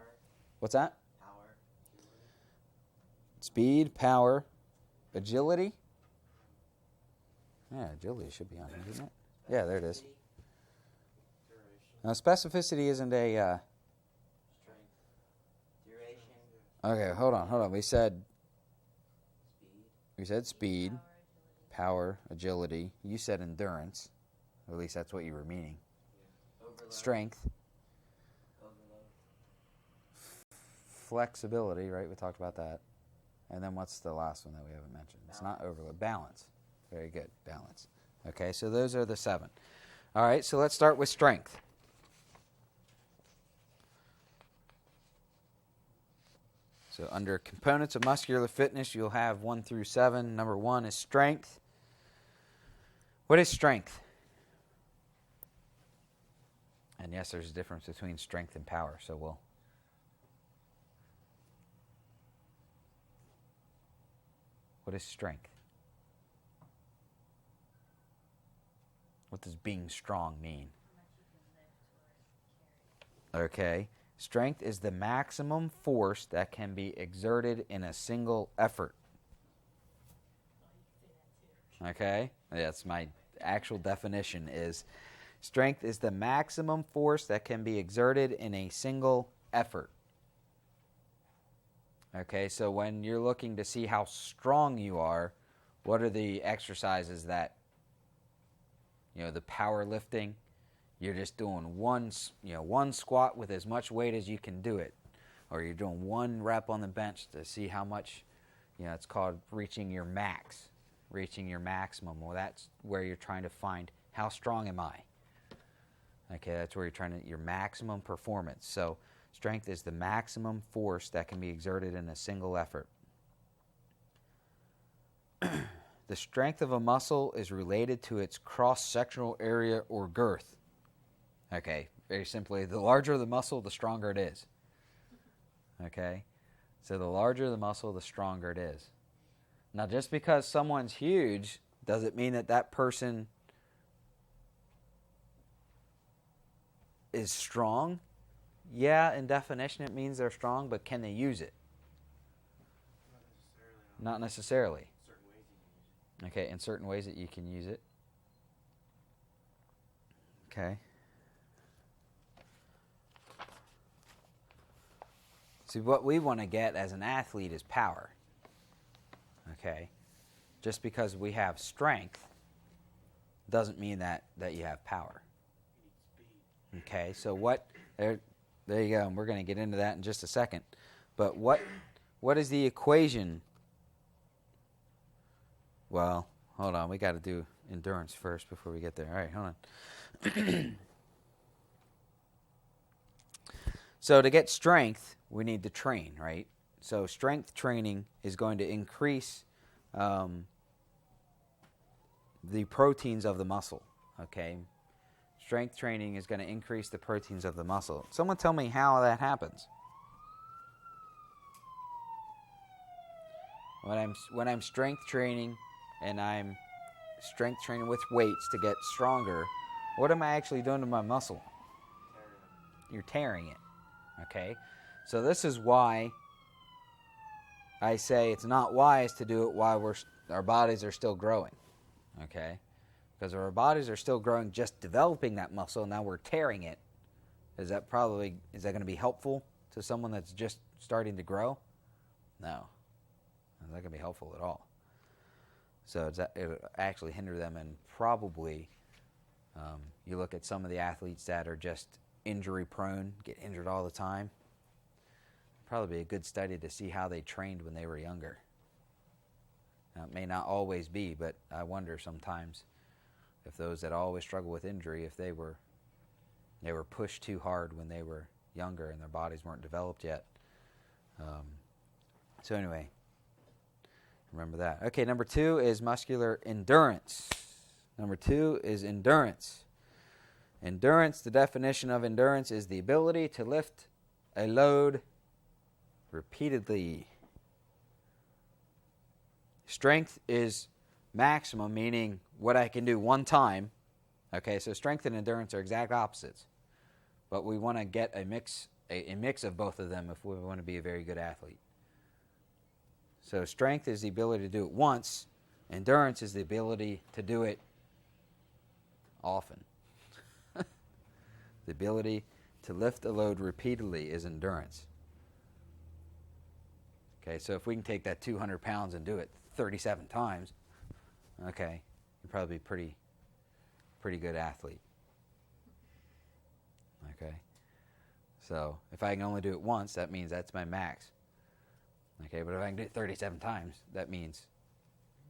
What's that? Power. Speed, power, agility. Yeah, agility should be on here, isn't it? Yeah, there it is. Now, specificity isn't a... Strength. Duration. Okay, hold on. We said Speed. speed, power, agility. You said endurance. Or at least that's what you were meaning. Overload. Strength, Overload. flexibility, right? We talked about that. And then what's the last one that we haven't mentioned? It's not overload. Balance. Very good. Balance. Okay, so those are the 7. All right, so let's start with strength. So under components of muscular fitness, you'll have 1 through 7. Number 1 is strength. What is strength? And yes, there's a difference between strength and power, so what is strength? What does being strong mean? Okay. Strength is the maximum force that can be exerted in a single effort. Okay? That's my actual definition is strength is the maximum force that can be exerted in a single effort. Okay, so when you're looking to see how strong you are, what are the exercises that, the powerlifting, you're just doing one squat with as much weight as you can do it. Or you're doing 1 rep on the bench to see how much, it's called reaching your max, reaching your maximum. Well, that's where you're trying to find how strong am I. Okay, that's where you're trying to, your maximum performance. So strength is the maximum force that can be exerted in a single effort. The strength of a muscle is related to its cross-sectional area or girth. Okay, very simply, the larger the muscle, the stronger it is. Okay, so the larger the muscle, the stronger it is. Now, just because someone's huge doesn't mean that that person is strong. Yeah, in definition it means they're strong, but can they use it? Not necessarily. Okay, in certain ways that you can use it. Okay. See, what we want to get as an athlete is power. Okay. Just because we have strength doesn't mean that you have power. Okay, so there you go, and we're going to get into that in just a second. But what is the equation? Well, hold on, we got to do endurance first before we get there. All right, hold on. So to get strength, we need to train, right? So strength training is going to increase the proteins of the muscle, okay? Strength training is going to increase the proteins of the muscle. Someone tell me how that happens. When I'm strength training and I'm strength training with weights to get stronger, what am I actually doing to my muscle? You're tearing it. Okay? So this is why I say it's not wise to do it while our bodies are still growing. Okay? Because our bodies are still growing, just developing that muscle, now we're tearing it. Is that going to be helpful to someone that's just starting to grow? No. It's not going to be helpful at all. So it'll actually hinder them, and probably you look at some of the athletes that are just injury prone, get injured all the time. Probably be a good study to see how they trained when they were younger. Now, it may not always be, but I wonder sometimes if those that always struggle with injury, if they were pushed too hard when they were younger and their bodies weren't developed yet. So anyway, remember that. Okay, number 2 is muscular endurance. Number 2 is endurance. Endurance, the definition of endurance is the ability to lift a load repeatedly. Strength is maximum, meaning what I can do one time, Okay, so strength and endurance are exact opposites. But we want to get a mix of both of them if we want to be a very good athlete. So strength is the ability to do it once. Endurance is the ability to do it often. The ability to lift a load repeatedly is endurance. Okay, so if we can take that 200 pounds and do it 37 times, okay, you'll probably be pretty good athlete. Okay, so if I can only do it once, that means that's my max. Okay, but if I can do it 37 times, that means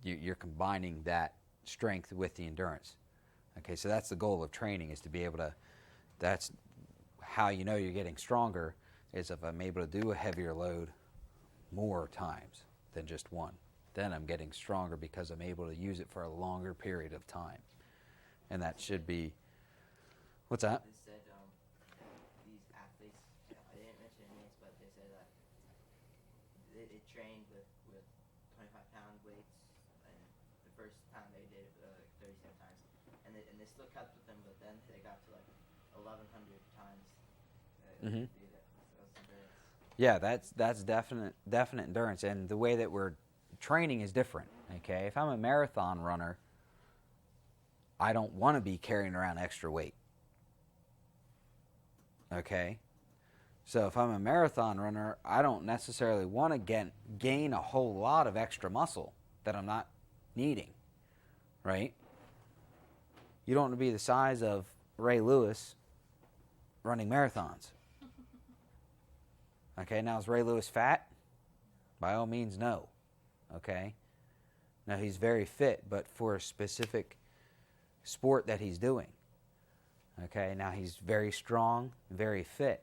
you're combining that strength with the endurance. Okay, so that's the goal of training, is to be able to, that's how you know you're getting stronger, is if I'm able to do a heavier load more times than just one. Then I'm getting stronger because I'm able to use it for a longer period of time. And that should be, what's that? They said these athletes, I didn't mention names, but they said that they trained with 25-pound weights, and the first time they did it 37 times, and they still kept with them, but then they got to like 1,100 times. Mm-hmm. Do that. So that's endurance. Yeah, that's definite endurance, and the way that we're training is different. Okay, if I'm a marathon runner, I don't want to be carrying around extra weight. Okay, so if I'm a marathon runner, I don't necessarily want to gain a whole lot of extra muscle that I'm not needing, right? You don't want to be the size of Ray Lewis running marathons. Okay, now is Ray Lewis fat? By all means, no. Okay? Now he's very fit, but for a specific sport that he's doing. Okay, now he's very strong, very fit.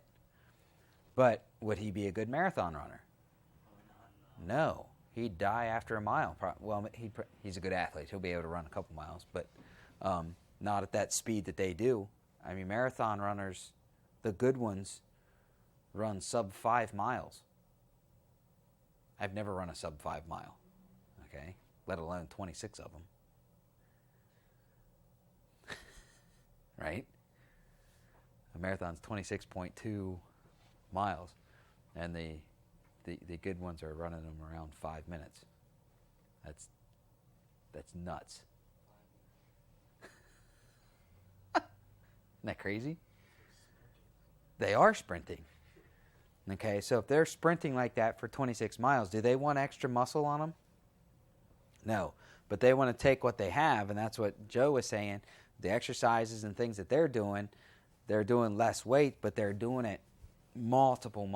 But would he be a good marathon runner? No. He'd die after a mile. Well, he's a good athlete. He'll be able to run a couple miles, but not at that speed that they do. I mean, marathon runners, the good ones, run sub 5 miles. I've never run a sub 5 mile, okay, let alone 26 of them. Right? A marathon's 26.2 miles, and the good ones are running them around 5 minutes. That's nuts. Isn't that crazy? They are sprinting. Okay, so if they're sprinting like that for 26 miles, do they want extra muscle on them? No, but they want to take what they have, and that's what Joe was saying. The exercises and things that they're doing less weight, but they're doing it multiple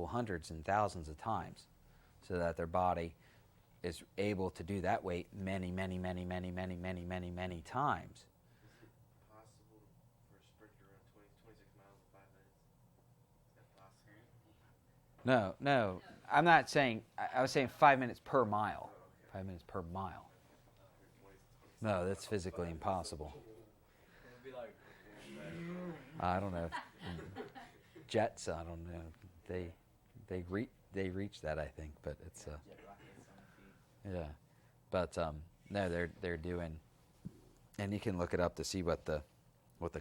hundreds and thousands of times, so that their body is able to do that weight many times. Is it possible for a sprinter to run 26 miles in 5 minutes? Is that possible? No, I'm not saying, I was saying 5 minutes per mile. 5 minutes per mile. No, that's physically impossible. I don't know. Jets, I don't know. They reach that, I think, but it's yeah. But no, they're doing, and you can look it up to see what the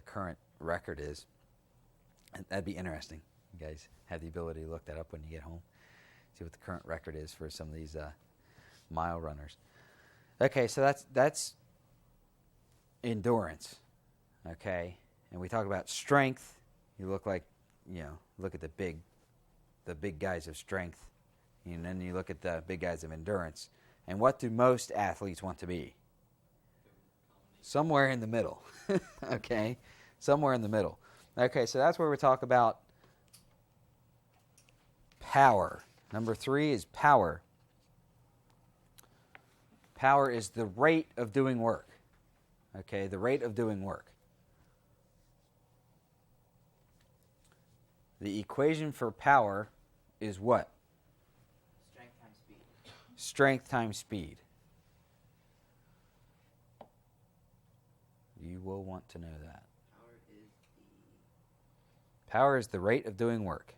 current record is. And that'd be interesting. You guys have the ability to look that up when you get home. See what the current record is for some of these mile runners. Okay, so that's endurance. Okay, and we talk about strength. You look at the big guys of strength, and then you look at the big guys of endurance. And what do most athletes want to be? Somewhere in the middle. Okay, somewhere in the middle. Okay, so that's where we talk about power. Number 3 is power. Power is the rate of doing work. Okay, the rate of doing work. The equation for power is what? Strength times speed. Strength times speed. You will want to know that. Power is the rate of doing work.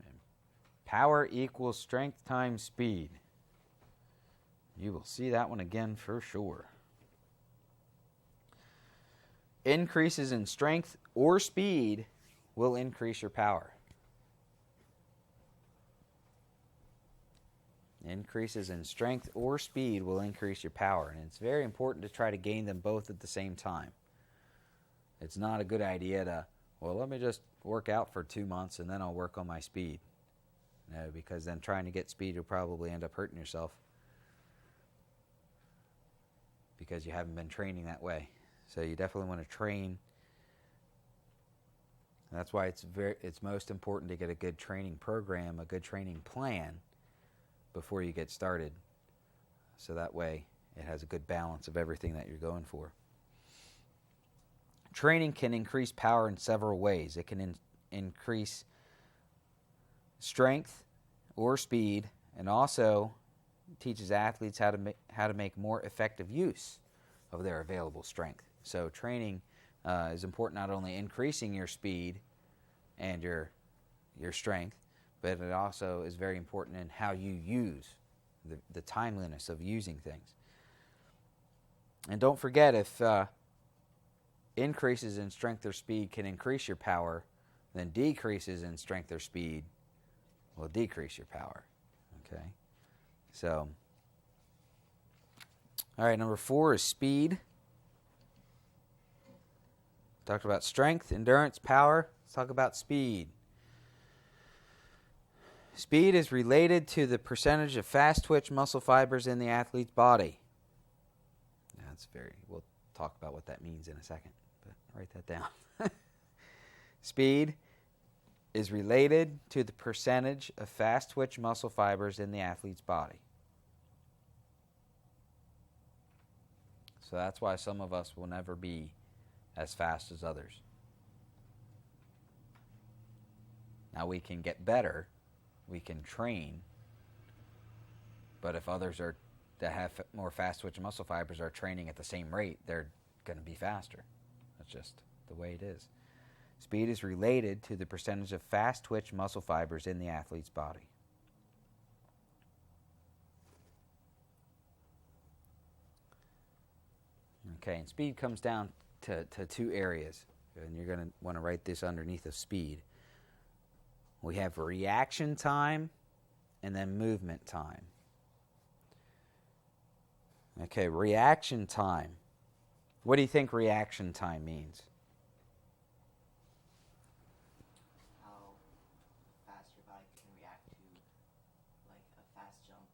And power equals strength times speed. You will see that one again for sure. increases in strength or speed will increase your power. Increases in strength or speed will increase your power. And it's very important to try to gain them both at the same time. It's not a good idea to, well, let me just work out for 2 months and then I'll work on my speed. No, because then trying to get speed, you'll probably end up hurting yourself because you haven't been training that way. So you definitely want to train. And that's why it's most important to get a good training program, a good training plan before you get started. So that way it has a good balance of everything that you're going for. Training can increase power in several ways. It can increase strength or speed, and also teaches athletes how to make more effective use of their available strength. So training is important, not only increasing your speed and your strength, but it also is very important in how you use the timeliness of using things. And don't forget, if increases in strength or speed can increase your power, then decreases in strength or speed will decrease your power. Okay? So, all right, number 4 is speed. Talked about strength, endurance, power. Let's talk about speed. Speed is related to the percentage of fast twitch muscle fibers in the athlete's body. We'll talk about what that means in a second, but write that down. Speed is related to the percentage of fast twitch muscle fibers in the athlete's body. So that's why some of us will never be as fast as others. Now we can get better, we can train, but if others that have more fast twitch muscle fibers are training at the same rate, they're going to be faster. That's just the way it is. Speed is related to the percentage of fast twitch muscle fibers in the athlete's body. Okay, and speed comes down to 2 areas, and you're going to want to write this underneath of speed. We have reaction time and then movement time. Okay, reaction time. What do you think reaction time means? How fast your body can react to like a fast jump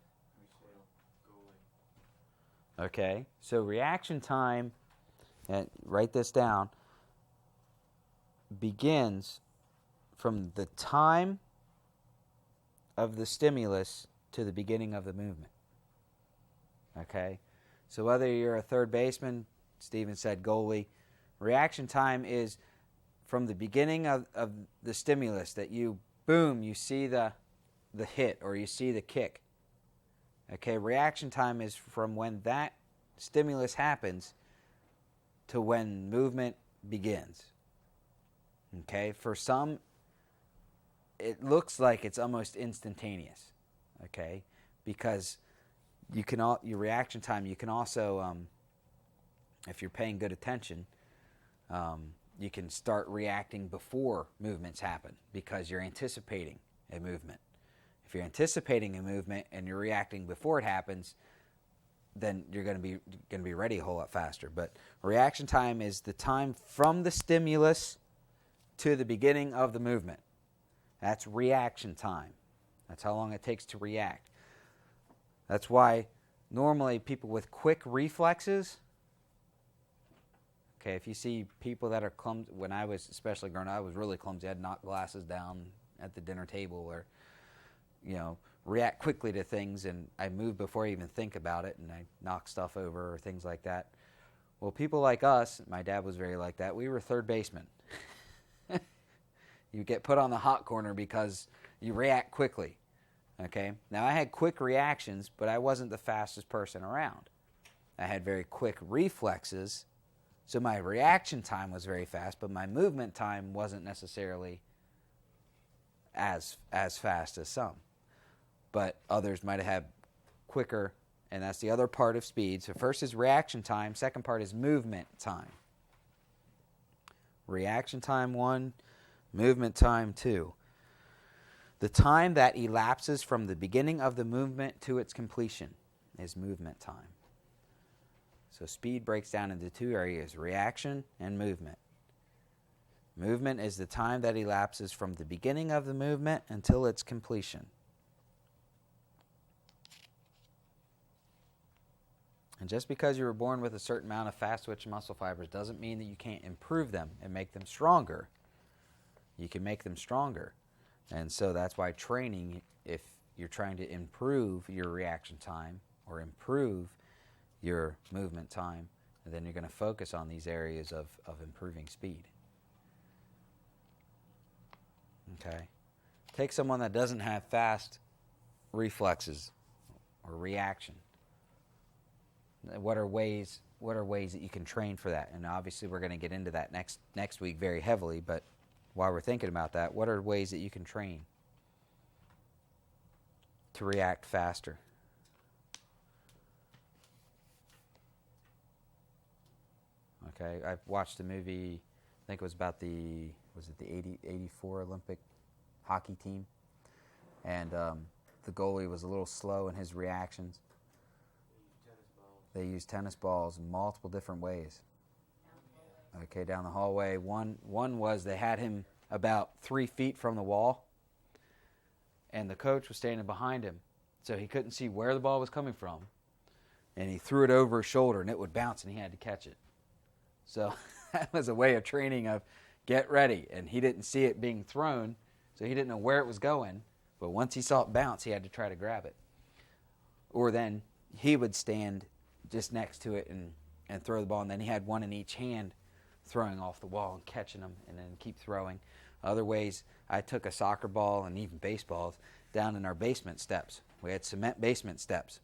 or goalie. Okay, so reaction time, and write this down, begins from the time of the stimulus to the beginning of the movement. Okay? So whether you're a third baseman, Steven said goalie, reaction time is from the beginning of the stimulus that you see the hit or you see the kick. Okay, reaction time is from when that stimulus happens to when movement begins. Okay, for some, it looks like it's almost instantaneous. Okay, because your reaction time, you can also, if you're paying good attention, you can start reacting before movements happen because you're anticipating a movement. If you're anticipating a movement and you're reacting before it happens, then you're going to be ready a whole lot faster. But reaction time is the time from the stimulus to the beginning of the movement. That's reaction time. That's how long it takes to react. That's why normally people with quick reflexes, okay, if you see people that are clumsy, when I was especially growing up, I was really clumsy. I'd knock glasses down at the dinner table or, react quickly to things, and I move before I even think about it, and I knock stuff over or things like that. Well, people like us, my dad was very like that, we were third basemen. You get put on the hot corner because you react quickly. Okay? Now, I had quick reactions, but I wasn't the fastest person around. I had very quick reflexes, so my reaction time was very fast, but my movement time wasn't necessarily as fast as some. But others might have had quicker, and that's the other part of speed. So first is reaction time, second part is movement time. Reaction time 1, movement time 2. The time that elapses from the beginning of the movement to its completion is movement time. So speed breaks down into 2 areas, reaction and movement. Movement is the time that elapses from the beginning of the movement until its completion. And just because you were born with a certain amount of fast-twitch muscle fibers doesn't mean that you can't improve them and make them stronger. You can make them stronger. And so that's why training, if you're trying to improve your reaction time or improve your movement time, then you're going to focus on these areas of improving speed. Okay? Take someone that doesn't have fast reflexes or reaction. What are ways that you can train for that? And obviously we're going to get into that next week very heavily, but while we're thinking about that, what are ways that you can train to react faster? Okay, I've watched a movie, I think it was about the 84 Olympic hockey team, and the goalie was a little slow in his reactions. They used tennis balls in multiple different ways. Okay, down the hallway. One was they had him about 3 feet from the wall, and the coach was standing behind him, so he couldn't see where the ball was coming from, and he threw it over his shoulder, and it would bounce, and he had to catch it. So that was a way of training of get ready, and he didn't see it being thrown, so he didn't know where it was going, but once he saw it bounce, he had to try to grab it. Or then he would stand just next to it and throw the ball, and then he had one in each hand throwing off the wall and catching them and then keep throwing. Other ways, I took a soccer ball and even baseballs down in our basement steps. We had cement basement steps.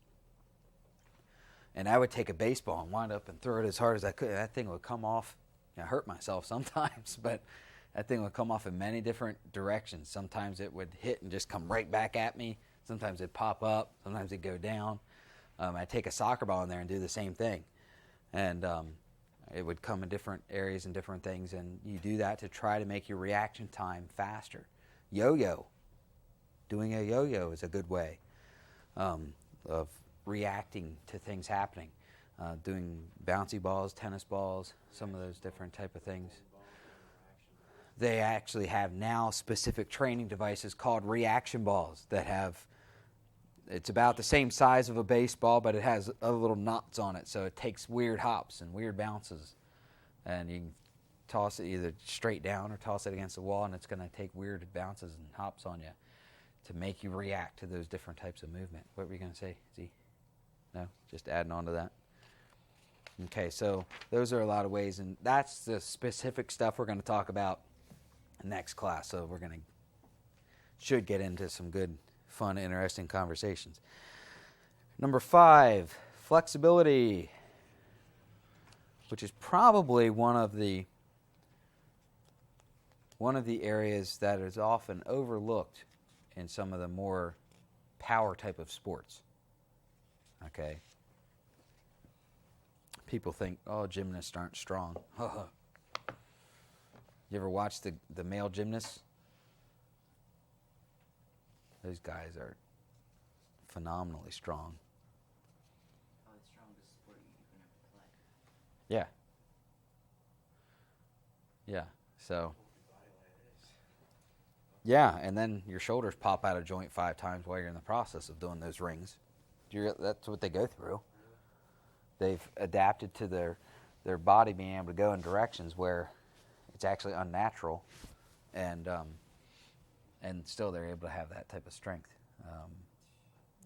And I would take a baseball and wind up and throw it as hard as I could. That thing would come off. I hurt myself sometimes, but that thing would come off in many different directions. Sometimes it would hit and just come right back at me. Sometimes it'd pop up. Sometimes it'd go down. I'd take a soccer ball in there and do the same thing. And it would come in different areas and different things, and you do that to try to make your reaction time faster. Yo-yo. Doing a yo-yo is a good way of reacting to things happening. Doing bouncy balls, tennis balls, some of those different type of things. They actually have now specific training devices called reaction balls that have, it's about the same size of a baseball, but it has other little knots on it, so it takes weird hops and weird bounces. And you can toss it either straight down or toss it against the wall, and it's going to take weird bounces and hops on you to make you react to those different types of movement. What were you going to say, Z? No? Just adding on to that? Okay, so those are a lot of ways, and that's the specific stuff we're going to talk about next class. So we're going to should get into some good, fun, interesting conversations. Number 5, flexibility, which is probably one of the areas that is often overlooked in some of the more power type of sports. Okay. People think, oh, gymnasts aren't strong. You ever watch the male gymnasts? Those guys are phenomenally strong. Probably the strongest sport you can ever play. Yeah. Yeah. So. Yeah, and then your shoulders pop out of joint 5 times while you're in the process of doing those rings. That's what they go through. They've adapted to their body being able to go in directions where it's actually unnatural, and still they're able to have that type of strength.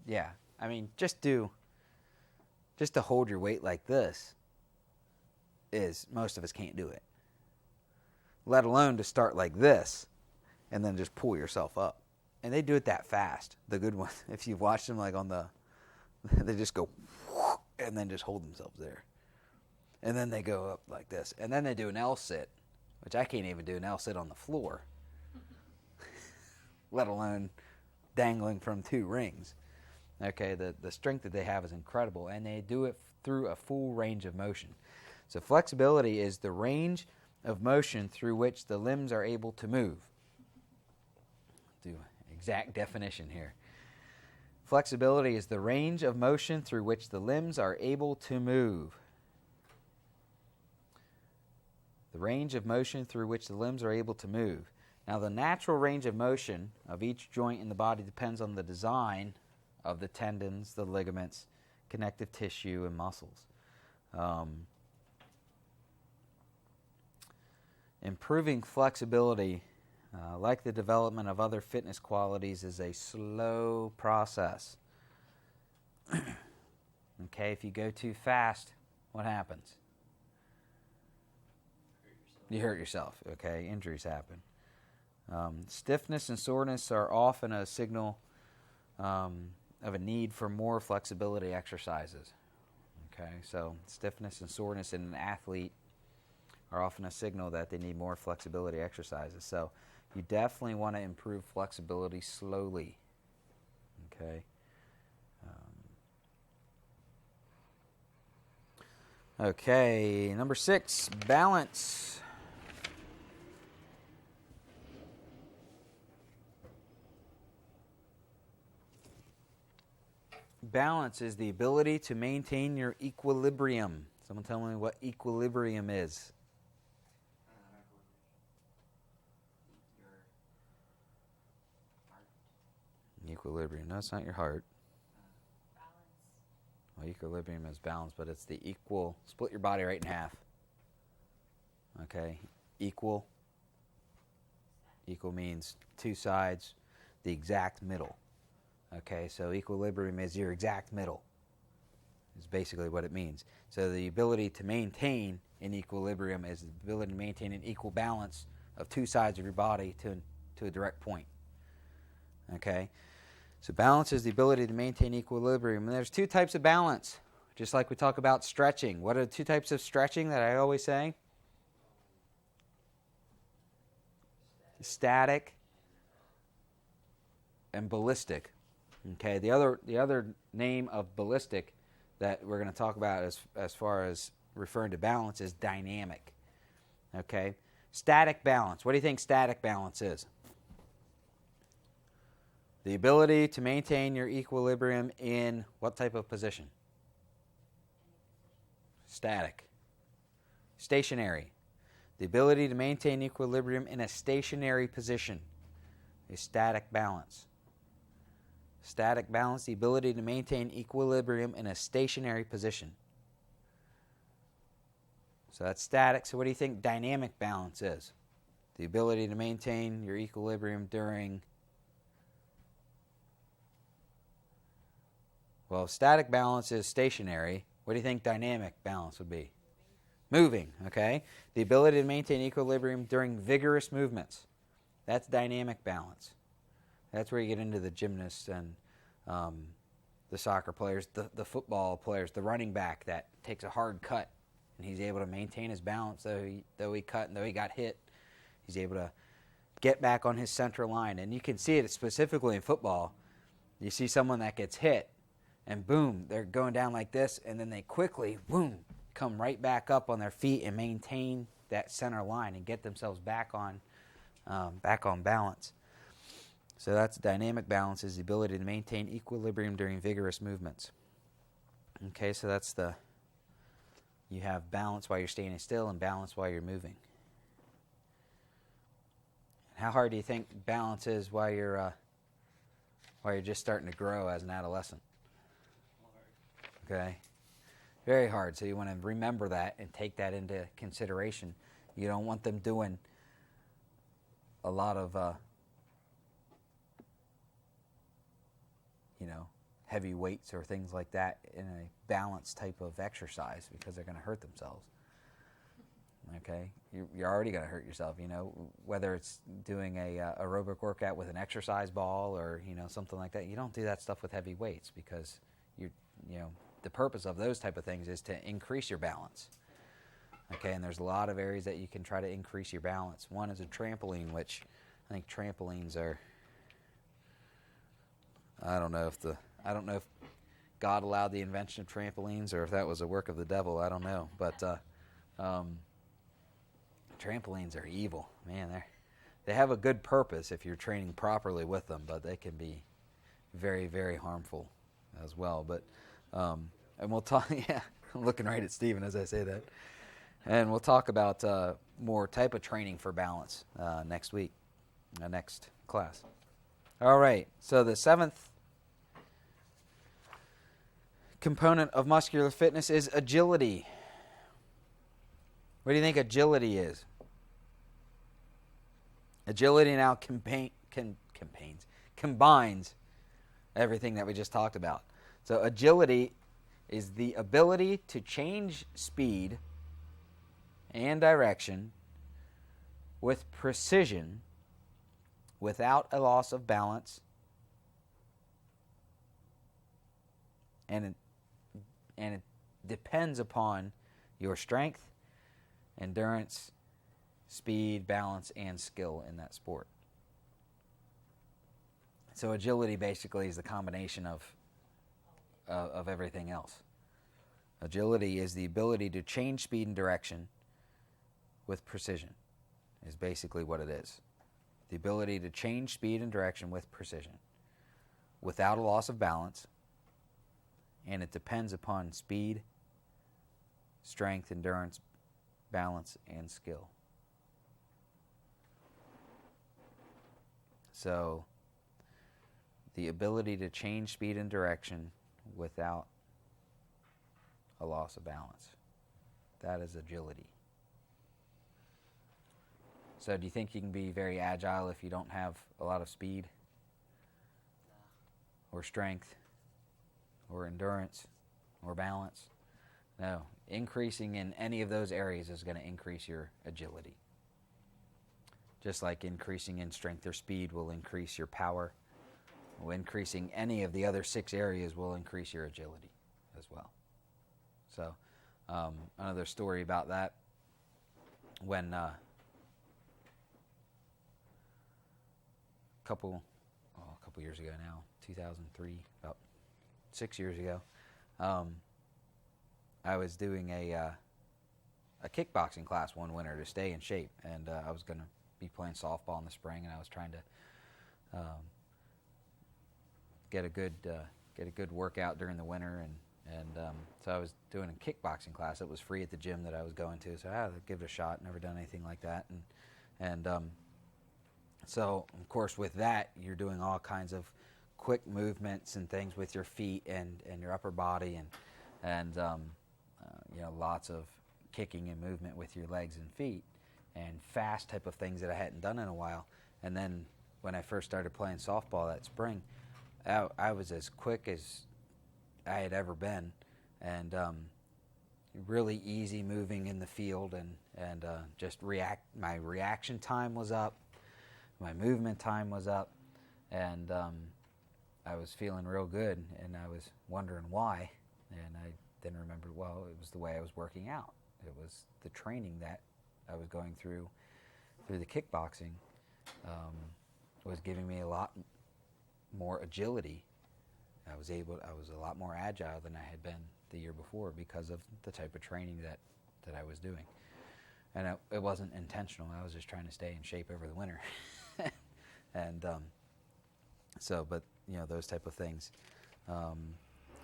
Yeah, I mean, just to hold your weight like this is, most of us can't do it. Let alone to start like this and then just pull yourself up. And they do it that fast. The good ones, if you've watched them like they just go and then just hold themselves there. And then they go up like this. And then they do an L-sit, which I can't even do an L-sit on the floor, let alone dangling from 2 rings. Okay, the strength that they have is incredible, and they do it through a full range of motion. So flexibility is the range of motion through which the limbs are able to move. Do exact definition here. Flexibility is the range of motion through which the limbs are able to move. The range of motion through which the limbs are able to move. Now, the natural range of motion of each joint in the body depends on the design of the tendons, the ligaments, connective tissue, and muscles. Improving flexibility, like the development of other fitness qualities, is a slow process. Okay, if you go too fast, what happens? You hurt yourself, okay? Injuries happen. Stiffness and soreness are often a signal of a need for more flexibility exercises. Okay, so stiffness and soreness in an athlete are often a signal that they need more flexibility exercises. So you definitely want to improve flexibility slowly. Okay. Okay, number 6, balance. Balance is the ability to maintain your equilibrium. Someone tell me what equilibrium is. Equilibrium. No, it's not your heart. Balance. Well, equilibrium is balance, but it's the equal. Split your body right in half. Okay. Equal. Equal means two sides, the exact middle. Okay, so equilibrium is your exact middle, is basically what it means. So the ability to maintain an equilibrium is the ability to maintain an equal balance of two sides of your body to a direct point. Okay, so balance is the ability to maintain equilibrium. And there's two types of balance, just like we talk about stretching. What are the two types of stretching that I always say? Static and ballistic. Okay, the other name of ballistic that we're going to talk about as far as referring to balance is dynamic. Okay, static balance. What do you think static balance is? The ability to maintain your equilibrium in what type of position? Static. Stationary. The ability to maintain equilibrium in a stationary position is static balance. Static balance, the ability to maintain equilibrium in a stationary position. So that's static. So what do you think dynamic balance is? The ability to maintain your equilibrium during... Well, static balance is stationary. What do you think dynamic balance would be? Moving, okay? The ability to maintain equilibrium during vigorous movements. That's dynamic balance. That's where you get into the gymnasts and the soccer players, the football players, the running back that takes a hard cut and he's able to maintain his balance though he cut and though he got hit. He's able to get back on his center line. And you can see it specifically in football. You see someone that gets hit and boom, they're going down like this and then they quickly, boom, come right back up on their feet and maintain that center line and get themselves back on balance. So that's dynamic balance, is the ability to maintain equilibrium during vigorous movements. Okay, so that's you have balance while you're standing still and balance while you're moving. How hard do you think balance is while you're just starting to grow as an adolescent? Okay, very hard. So you want to remember that and take that into consideration. You don't want them doing a lot of heavy weights or things like that in a balanced type of exercise because they're going to hurt themselves. Okay, you're already going to hurt yourself. Whether it's doing a aerobic workout with an exercise ball or something like that. You don't do that stuff with heavy weights because the purpose of those type of things is to increase your balance. Okay, and there's a lot of areas that you can try to increase your balance. One is a trampoline, which I think trampolines are. I don't know if God allowed the invention of trampolines or if that was a work of the devil. I don't know, but Trampolines are evil, man. They have a good purpose if you're training properly with them, but they can be very, very harmful as well. But and we'll talk. Yeah, I'm looking right at Steven as I say that. And we'll talk about more type of training for balance next week, next class. All right. So the 7th component of muscular fitness is agility. What do you think agility is? Agility now combines everything that we just talked about. So agility is the ability to change speed and direction with precision without a loss of balance, and it depends upon your strength, endurance, speed, balance, and skill in that sport. So agility basically is the combination of everything else. Agility is the ability to change speed and direction with precision, is basically what it is. The ability to change speed and direction with precision without a loss of balance, and it depends upon speed, strength, endurance, balance, and skill. So, the ability to change speed and direction without a loss of balance. That is agility. So do you think you can be very agile if you don't have a lot of speed? Or strength? Or endurance? Or balance? No. Increasing in any of those areas is going to increase your agility. Just like increasing in strength or speed will increase your power. Well, increasing any of the other 6 areas will increase your agility as well. So, another story about that, when a couple years ago now, 2003, about 6 years ago, I was doing a kickboxing class one winter to stay in shape, and I was going to be playing softball in the spring, and I was trying to get a good workout during the winter, and so I was doing a kickboxing class. It was free at the gym that I was going to, so I had to give it a shot. Never done anything like that, and so of course with that you're doing all kinds of quick movements and things with your feet and your upper body, and lots of kicking and movement with your legs and feet, and fast type of things that I hadn't done in a while. And then when I first started playing softball that spring, I was as quick as I had ever been, and really easy moving in the field, and just my reaction time was up, my movement time was up, and I was feeling real good, and I was wondering why, and I then remembered, well, it was the way I was working out. It was the training that I was going through the kickboxing was giving me a lot more agility. I was a lot more agile than I had been the year before because of the type of training that I was doing. And it wasn't intentional. I was just trying to stay in shape over the winter. And but those type of things,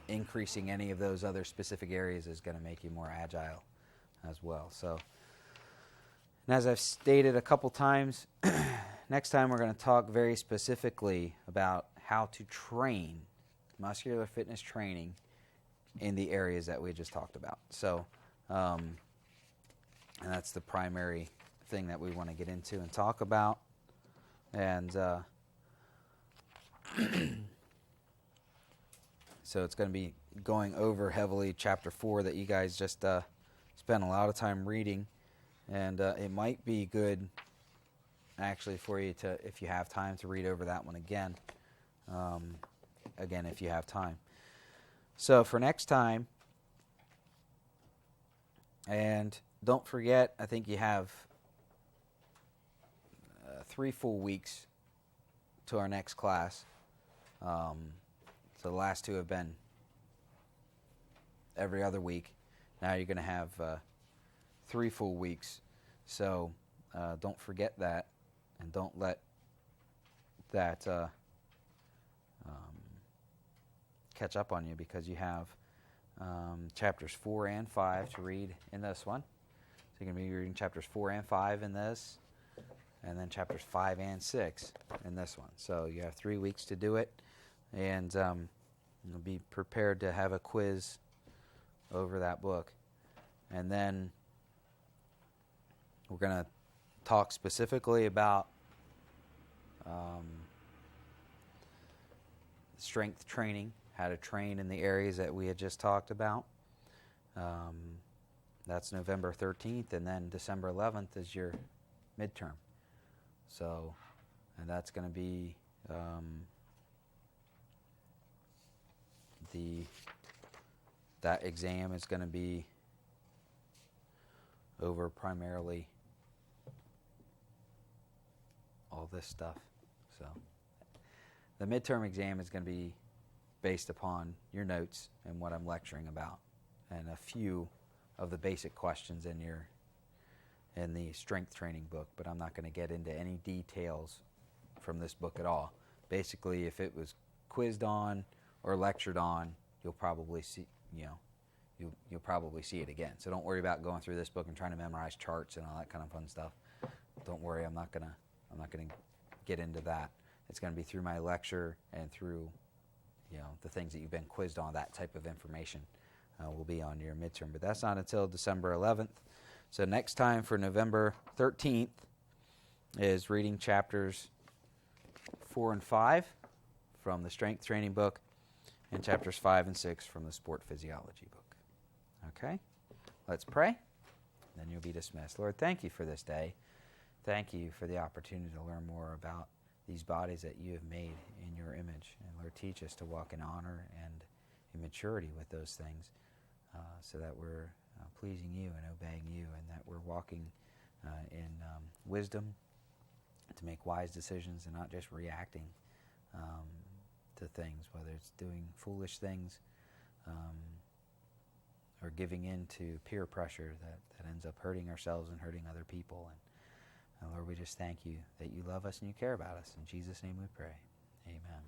increasing any of those other specific areas is going to make you more agile as well. So, and as I've stated a couple times, next time we're going to talk very specifically about how to train muscular fitness training in the areas that we just talked about. So, and that's the primary thing that we want to get into and talk about. And so it's going to be going over heavily Chapter 4 that you guys just spent a lot of time reading. And it might be good, actually, for you to, if you have time, to read over that one again. If you have time. So for next time, and don't forget, I think you have 3 full weeks to our next class. So the last 2 have been every other week. Now you're going to have 3 full weeks. So don't forget that, and don't let that catch up on you, because you have chapters 4 and 5 to read in this one. So you're going to be reading chapters 4 and 5 in this, and then chapters 5 and 6 in this one. So you have 3 weeks to do it, and you'll be prepared to have a quiz over that book. And then we're going to talk specifically about strength training, how to train in the areas that we had just talked about. That's November 13th, and then December 11th is your midterm. So, and that's going to be that exam is going to be over primarily all this stuff. So the midterm exam is going to be based upon your notes and what I'm lecturing about, and a few of the basic questions in the strength training book, but I'm not going to get into any details from this book at all. Basically, if it was quizzed on or lectured on, you'll probably see, you'll probably see it again. So don't worry about going through this book and trying to memorize charts and all that kind of fun stuff. Don't worry, I'm not gonna get into that. It's going to be through my lecture and through, the things that you've been quizzed on. That type of information will be on your midterm, but that's not until December 11th. So next time for November 13th is reading chapters 4 and 5 from the strength training book, and chapters 5 and 6 from the sport physiology book. Okay? Let's pray, then you'll be dismissed. Lord, thank you for this day. Thank you for the opportunity to learn more about these bodies that you have made in your image. And Lord, teach us to walk in honor and in maturity with those things, so that we're pleasing you and obeying you, and that we're walking in wisdom to make wise decisions and not just reacting to things, whether it's doing foolish things or giving in to peer pressure that ends up hurting ourselves and hurting other people. And Lord, we just thank you that you love us and you care about us. In Jesus' name we pray. Amen.